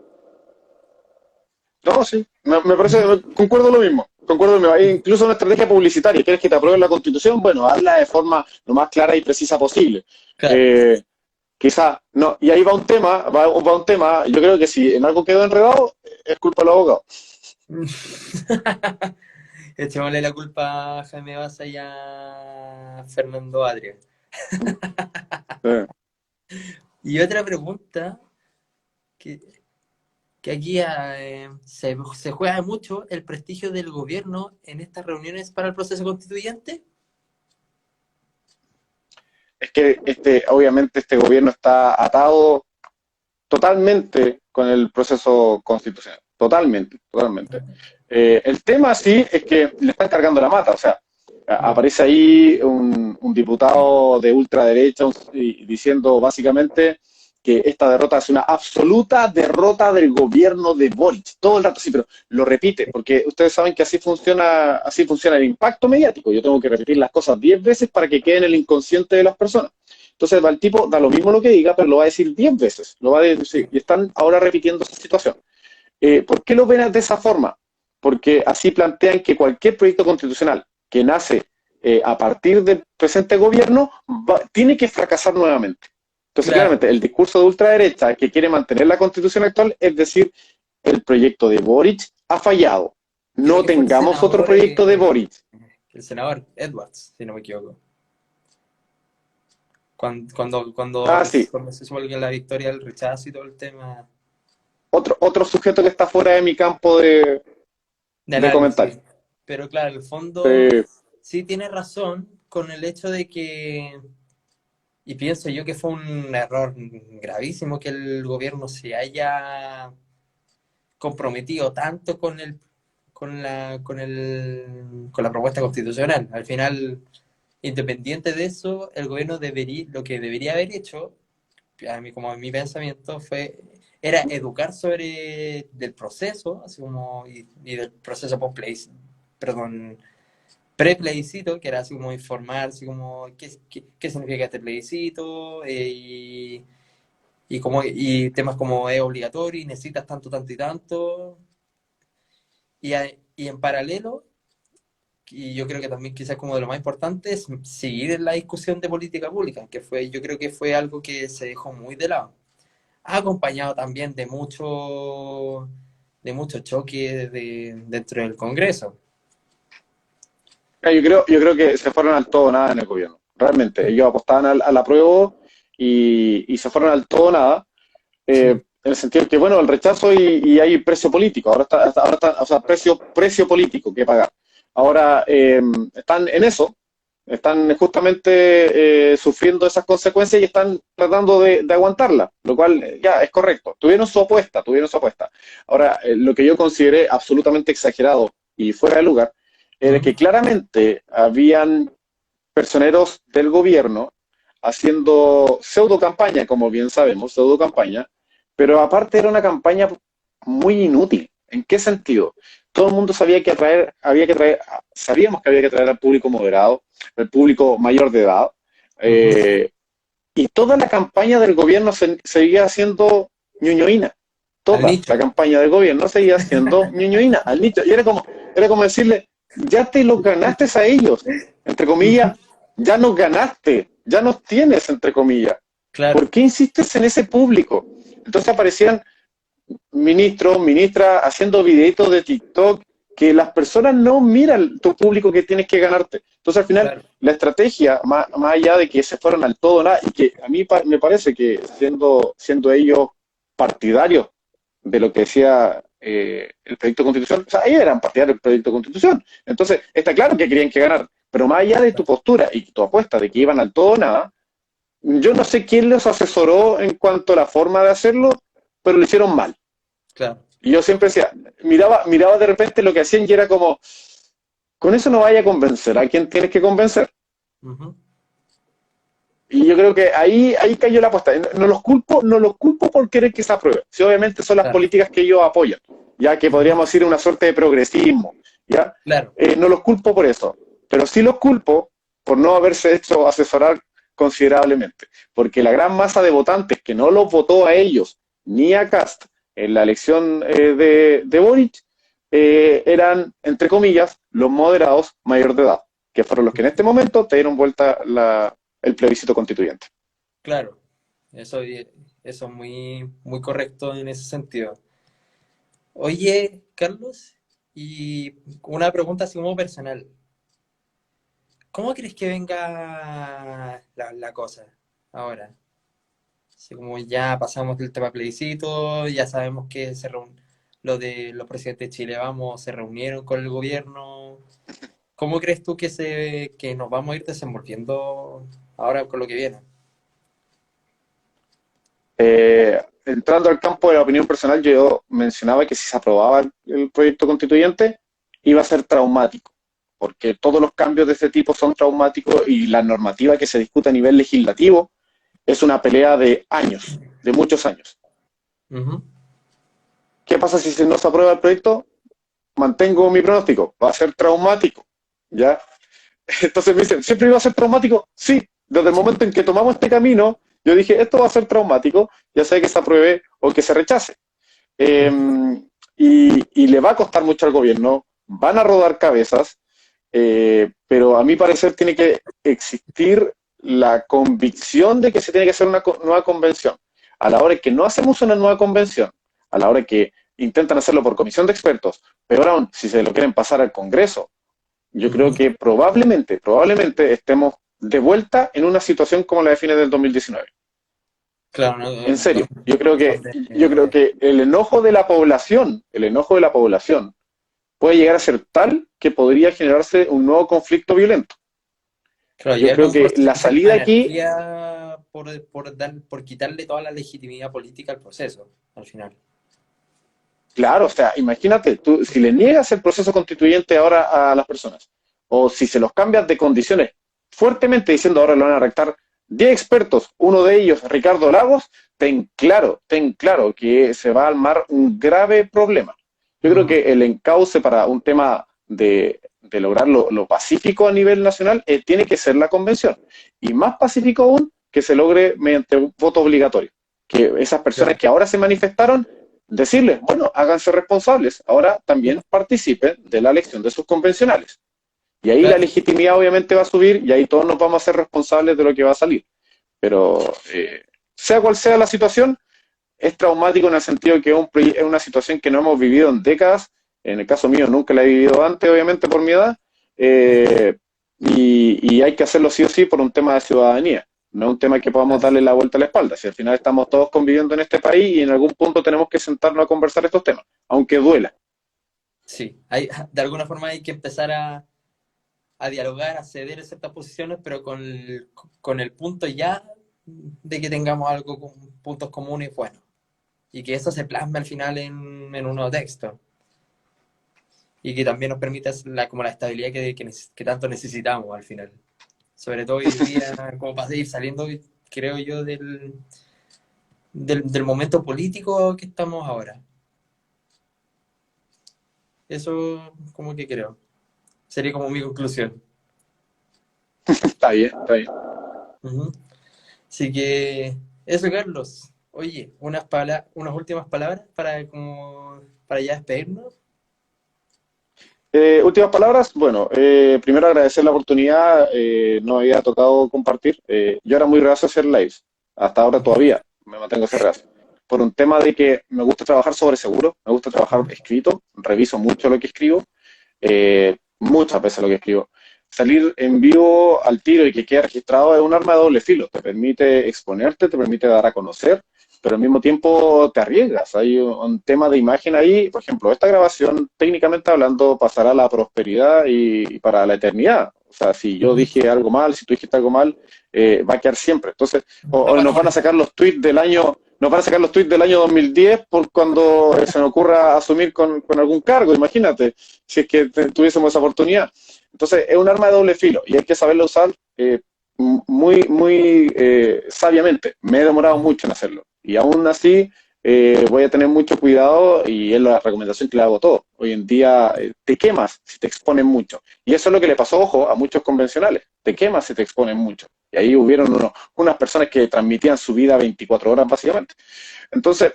No, sí, me parece, concuerdo lo mismo. Concuerdo lo mismo. Hay incluso una estrategia publicitaria. ¿Quieres que te aprueben la Constitución? Bueno, hazla de forma lo más clara y precisa posible. Claro. Eh, Quizá, no, y ahí va un tema, va un tema, yo creo que si en algo quedó enredado, es culpa del abogado. Echémosle la culpa a Jaime Baza y a Fernando Adria. Eh, Y otra pregunta, que, que aquí se juega mucho el prestigio del gobierno en estas reuniones para el proceso constituyente. Es que obviamente este gobierno está atado totalmente con el proceso constitucional. Totalmente, totalmente. El tema sí es que le están cargando la mata, o sea, Mm, aparece ahí un diputado de ultraderecha diciendo básicamente que esta derrota es una absoluta derrota del gobierno de Boric. Todo el rato sí, pero lo repite, porque ustedes saben que así funciona el impacto mediático. Yo tengo que repetir las cosas 10 veces para que quede en el inconsciente de las personas. Entonces, el tipo da lo mismo lo que diga, pero lo va a decir 10 veces. Lo va a decir, y están ahora repitiendo esa situación. ¿Por qué lo ven de esa forma? Porque así plantean que cualquier proyecto constitucional que nace a partir del presente gobierno tiene que fracasar nuevamente. Entonces, claro, claramente, el discurso de ultraderecha que quiere mantener la constitución actual es decir, el proyecto de Boric ha fallado. creo No que fue tengamos otro proyecto de Boric. el senador Edwards, si no me equivoco. Ah, sí, Cuando se suelga la victoria del rechazo y todo el tema otro sujeto que está fuera de mi campo de de comentario. análisis. Pero claro, en el fondo Eh, sí tiene razón con el hecho de que, y pienso yo que fue un error gravísimo que el gobierno se haya comprometido tanto con la propuesta constitucional. Al final, independiente de eso, el gobierno lo que debería haber hecho, a mí, como en mi pensamiento, era educar sobre del proceso, así como, y del proceso perdón, pre-plebiscito, que era así como informar, así como qué significa este plebiscito, y temas como es obligatorio y necesitas tanto, tanto y tanto. Y en paralelo, y yo creo que también quizás como de lo más importante, es seguir en la discusión de política pública, yo creo que fue algo que se dejó muy de lado. Ha acompañado también de mucho choque dentro del Congreso. yo creo que se fueron al todo o nada en el gobierno. Realmente, ellos apostaban al apruebo y se fueron al todo o nada, Sí, en el sentido que, bueno, el rechazo y hay precio político, ahora está, o sea, precio político que pagar. Ahora están en eso, están justamente sufriendo esas consecuencias y están tratando de aguantarla, lo cual ya es correcto. Tuvieron su apuesta. Ahora, lo que yo consideré absolutamente exagerado y fuera de lugar era ujú, que claramente habían personeros del gobierno haciendo pseudo campaña, como bien sabemos, pseudo campaña, pero aparte era una campaña muy inútil. ¿En qué sentido? Todo el mundo sabía que sabíamos que había que atraer al público moderado, al público mayor de edad, ujú. eh, y toda la campaña del gobierno seguía siendo ñoñoína. Al Toda la nicho. campaña del gobierno seguía siendo ñoñoína, al nicho. Y era como decirle, ya te los ganaste a ellos, entre Ujú. comillas, ya nos ganaste, ya nos tienes, entre comillas. ¿Por Claro, qué insistes en ese público? Entonces aparecían ministros, ministras haciendo videitos de TikTok que las personas no miran tu público que tienes que ganarte. Entonces al final claro. la estrategia, más allá de que se fueron al todo nada, y que a mí me parece que siendo ellos partidarios de lo que decía el proyecto de constitución, o sea, ellos eran partidarios del proyecto de constitución. Entonces está claro que querían que ganar, pero más allá de tu postura y tu apuesta de que iban al todo nada, yo no sé quién los asesoró en cuanto a la forma de hacerlo, pero lo hicieron mal. Claro. Y yo siempre decía, miraba de repente lo que hacían y era como, con eso no vaya a convencer a quien tienes que convencer. Ujú. Y yo creo que ahí cayó la apuesta. No los culpo por querer que se apruebe. Sí, obviamente son las Claro, políticas que ellos apoyan, ya que ujú, podríamos decir una suerte de progresismo, ¿ya? claro, No los culpo por eso, pero sí los culpo por no haberse hecho asesorar considerablemente, porque la gran masa de votantes que no los votó a ellos ni a Cast en la elección de Boric eran, entre comillas, los moderados mayor de edad, que fueron los que en este momento te dieron vuelta el plebiscito constituyente. claro. Eso, eso es muy, muy correcto en ese sentido. Oye, Carlos, y una pregunta así como personal. ¿Cómo crees que venga la cosa ahora? Así como ya pasamos del tema plebiscito, ya sabemos que lo de los presidentes de Chile Vamos se reunieron con el gobierno. ¿Cómo crees tú que nos vamos a ir desenvolviendo ahora con lo que viene? Entrando al campo de la opinión personal, yo mencionaba que si se aprobaba el proyecto constituyente, iba a ser traumático, porque todos los cambios de este tipo son traumáticos y la normativa que se discute a nivel legislativo es una pelea de años, de muchos años. Ujú. ¿Qué pasa si no se aprueba el proyecto? Mantengo mi pronóstico, va a ser traumático, ¿ya? Entonces me dicen, ¿siempre iba a ser traumático? Sí, desde el momento en que tomamos este camino, yo dije, esto va a ser traumático, ya sea que se apruebe o que se rechace. Eh, y le va a costar mucho al gobierno, van a rodar cabezas, pero a mi parecer tiene que existir la convicción de que se tiene que hacer una nueva convención. A la hora que no hacemos una nueva convención, a la hora que intentan hacerlo por comisión de expertos, peor aún, si se lo quieren pasar al Congreso, yo creo Ujú. que probablemente estemos de vuelta en una situación como la de fines del 2019. Claro, ¿no? En serio, Donde, yo creo que el enojo de la población puede llegar a ser tal que podría generarse un nuevo conflicto violento. claro, Yo ya creo con que la constante salida aquí, anarquía por quitarle toda la legitimidad política al proceso, al final. claro, o sea, imagínate, tú, si le niegas el proceso constituyente ahora a las personas, o si se los cambias de condiciones fuertemente diciendo ahora lo van a rectar 10 expertos, uno de ellos Ricardo Lagos, ten claro que se va a armar un grave problema. Yo creo Ujú. que el encauce para un tema de lograr lo pacífico a nivel nacional tiene que ser la convención. Y más pacífico aún que se logre mediante un voto obligatorio. Que esas personas Claro. que ahora se manifestaron decirles, bueno, háganse responsables, ahora también participen de la elección de sus convencionales. Y ahí la Claro. legitimidad obviamente va a subir y ahí todos nos vamos a hacer responsables de lo que va a salir. Pero sea cual sea la situación, es traumático en el sentido que es una situación que no hemos vivido en décadas. En el caso mío nunca la he vivido antes, obviamente por mi edad. eh, y hay que hacerlo sí o sí por un tema de ciudadanía. No es un tema que podamos Claro. darle la vuelta a la espalda. Si al final estamos todos conviviendo en este país y en algún punto tenemos que sentarnos a conversar estos temas, aunque duela. Sí, de alguna forma hay que empezar a dialogar, a ceder en ciertas posiciones, pero con el punto ya de que tengamos algo con puntos comunes, bueno, y que eso se plasme al final en un nuevo texto, y que también nos permita como la estabilidad que tanto necesitamos al final. Sobre todo hoy día, como para seguir saliendo, creo yo, del momento político que estamos ahora. Eso como que creo. Sería como mi conclusión. Está bien, está bien. Ujú. Así que eso, Carlos. Oye, unas últimas palabras para ya despedirnos. Últimas palabras. Bueno, primero agradecer la oportunidad. No había tocado compartir. Yo era muy reacio a hacer lives. Hasta ahora Ujú, todavía me mantengo ese reacio. Por un tema de que me gusta trabajar sobre seguro, me gusta trabajar ujú. escrito, reviso mucho lo que escribo, muchas veces lo que escribo. Salir en vivo al tiro y que quede registrado es un arma de doble filo. Te permite exponerte, te permite dar a conocer, pero al mismo tiempo te arriesgas. Hay un tema de imagen ahí. Por ejemplo, esta grabación, técnicamente hablando, pasará a la prosperidad y para la eternidad. O sea, si yo Ujú. dije algo mal, si tú dijiste algo mal, va a quedar siempre. Entonces, Nos o van a nos van a molestar. sacar los tweets del año, nos van a sacar los tweets del año 2010 por cuando se me ocurra asumir con algún cargo, imagínate, si es que tuviésemos esa oportunidad. Entonces, es un arma de doble filo y hay que saberlo usar. sabiamente. Me he demorado mucho en hacerlo. Y aún así voy a tener mucho cuidado y es la recomendación que le hago a todos. Hoy en día te quemas si te exponen mucho. Y eso es lo que le pasó, ojo, a muchos convencionales. Te quemas si te exponen mucho. Y ahí hubieron unas personas que transmitían su vida 24 horas básicamente. Entonces,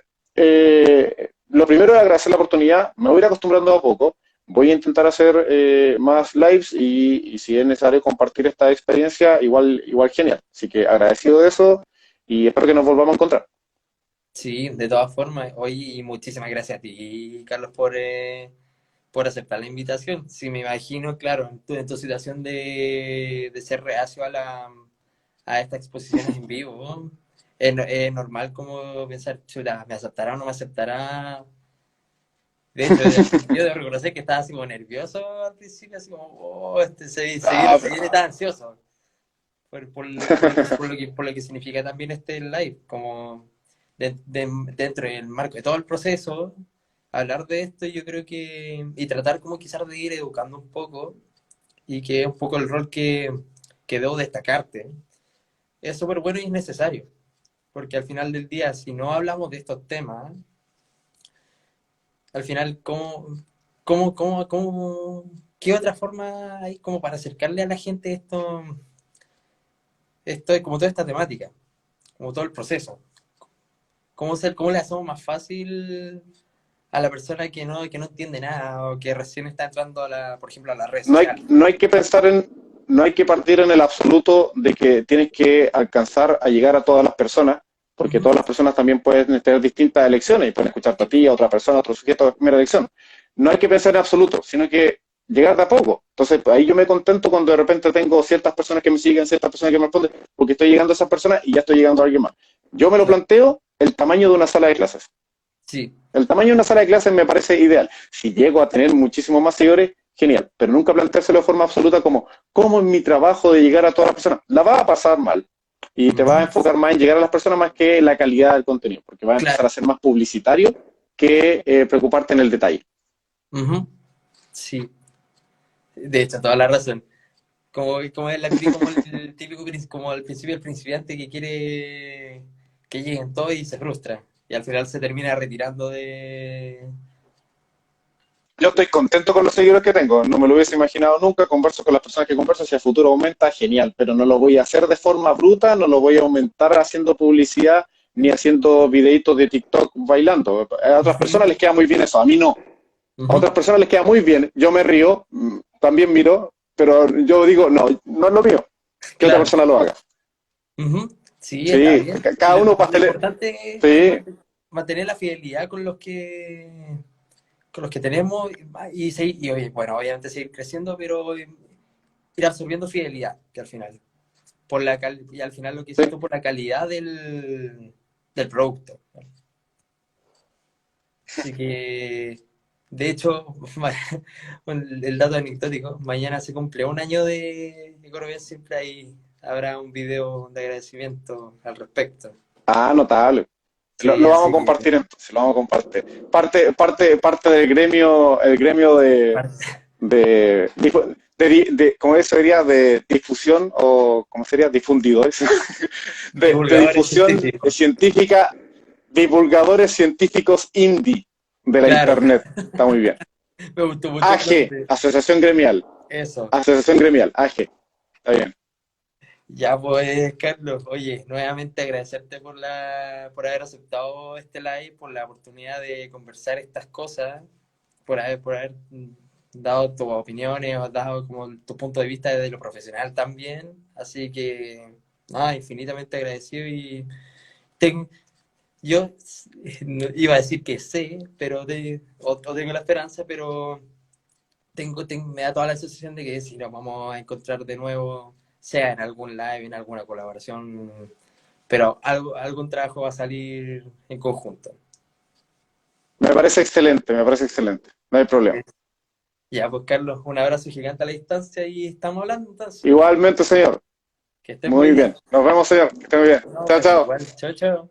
lo primero es agradecer la oportunidad. Me voy a ir acostumbrando a poco. Voy a intentar hacer más lives y si es necesario compartir esta experiencia, igual genial. Así que agradecido de eso y espero que nos volvamos a encontrar. Sí, de todas formas, oye, y muchísimas gracias a ti, Carlos, por aceptar la invitación. Sí, me imagino, claro, en tu situación de ser reacio a estas exposiciones en vivo, es normal como pensar, chuta, ¿me aceptará o no me aceptará? De hecho, yo debo reconocer que estaba así como nervioso al principio, así como, oh, Ah, se viene tan ansioso por lo que significa también este live, como dentro del marco de todo el proceso, hablar de esto yo creo y tratar como quizás de ir educando un poco, y que es un poco el rol que debo destacarte, es súper bueno y es necesario, porque al final del día, si no hablamos de estos temas, al final, qué otra forma hay como para acercarle a la gente esto es como toda esta temática, como todo el proceso? ¿Cómo le hacemos más fácil a la persona que no entiende nada o que recién está entrando por ejemplo, a las redes no hay, sociales? no hay que pensar no hay que partir en el absoluto de que tienes que alcanzar a llegar a todas las personas, porque Ujú. todas las personas también pueden tener distintas elecciones y pueden escucharte a ti, a otra persona, a otro sujeto, mera elección. No hay que pensar en absoluto, sino que llegar de a poco. Entonces, ahí yo me contento cuando de repente tengo ciertas personas que me siguen, ciertas personas que me responden, porque estoy llegando a esas personas y ya estoy llegando a alguien más. Yo me lo Claro. planteo el tamaño de una sala de clases. Sí, El tamaño de una sala de clases me parece ideal. Si llego a tener muchísimos más seguidores, genial. Pero nunca planteárselo de forma absoluta como, ¿cómo es mi trabajo de llegar a todas las personas? La vas a pasar mal. Y te vas a ujú, enfocar más en llegar a las personas más que la calidad del contenido. Porque vas a empezar claro, a ser más publicitario que preocuparte en el detalle. ujú, sí, de hecho, toda la razón. Como es como el típico, como al principio el principiante que quiere que lleguen todos y se frustra. Y al final se termina retirando de... Yo estoy contento con los seguidores que tengo. No me lo hubiese imaginado nunca. Converso con las personas que converso. Si el futuro aumenta, genial. Pero no lo voy a hacer de forma bruta. No lo voy a aumentar haciendo publicidad ni haciendo videitos de TikTok bailando. A otras Ujú, personas les queda muy bien eso. A mí no. A ujú, otras personas les queda muy bien. Yo me río, también miro, pero yo digo, no, no es lo mío. Que otra claro. persona lo haga. Ujú, sí, está Sí, bien. cada uno va a Lo tener. importante es Sí, mantener la fidelidad con los que tenemos y oye, bueno, obviamente seguir creciendo, pero ir absorbiendo fidelidad, que al final, y al final lo que sí. hiciste por la calidad del producto. Así que, de hecho, el dato anecdótico, mañana se cumple un año de Economía Siempre, ahí habrá un video de agradecimiento al respecto. Ah, notable. Sí, Lo vamos a así que compartir entonces, lo vamos a compartir. Parte del gremio, el gremio ¿cómo eso sería? De difusión o, ¿cómo sería? Difundidores. De divulgadores difusión científicos. científica, divulgadores científicos indie de la Claro, Internet. Está muy bien. me gustó mucho el AG, nombre. Asociación Gremial. Eso. Asociación Gremial, AG. Está bien. Ya pues, Carlos, oye, nuevamente agradecerte por haber aceptado este live, por la oportunidad de conversar estas cosas, por haber dado tus opiniones, o dado como tu punto de vista desde lo profesional también. Así que, nada, infinitamente agradecido ten- yo no, iba a decir que sé, o tengo la esperanza, pero me da toda la sensación de que si nos vamos a encontrar de nuevo, sea en algún live, en alguna colaboración, pero algún trabajo va a salir en conjunto. Me parece excelente, me parece excelente. No hay problema. Ya, pues Carlos, un abrazo gigante a la distancia y estamos hablando entonces. Igualmente, señor. Que estés muy Muy bien. bien. Nos vemos, señor. Que esté muy bien. Nos Chao, vemos chao. igual. Chao, chao.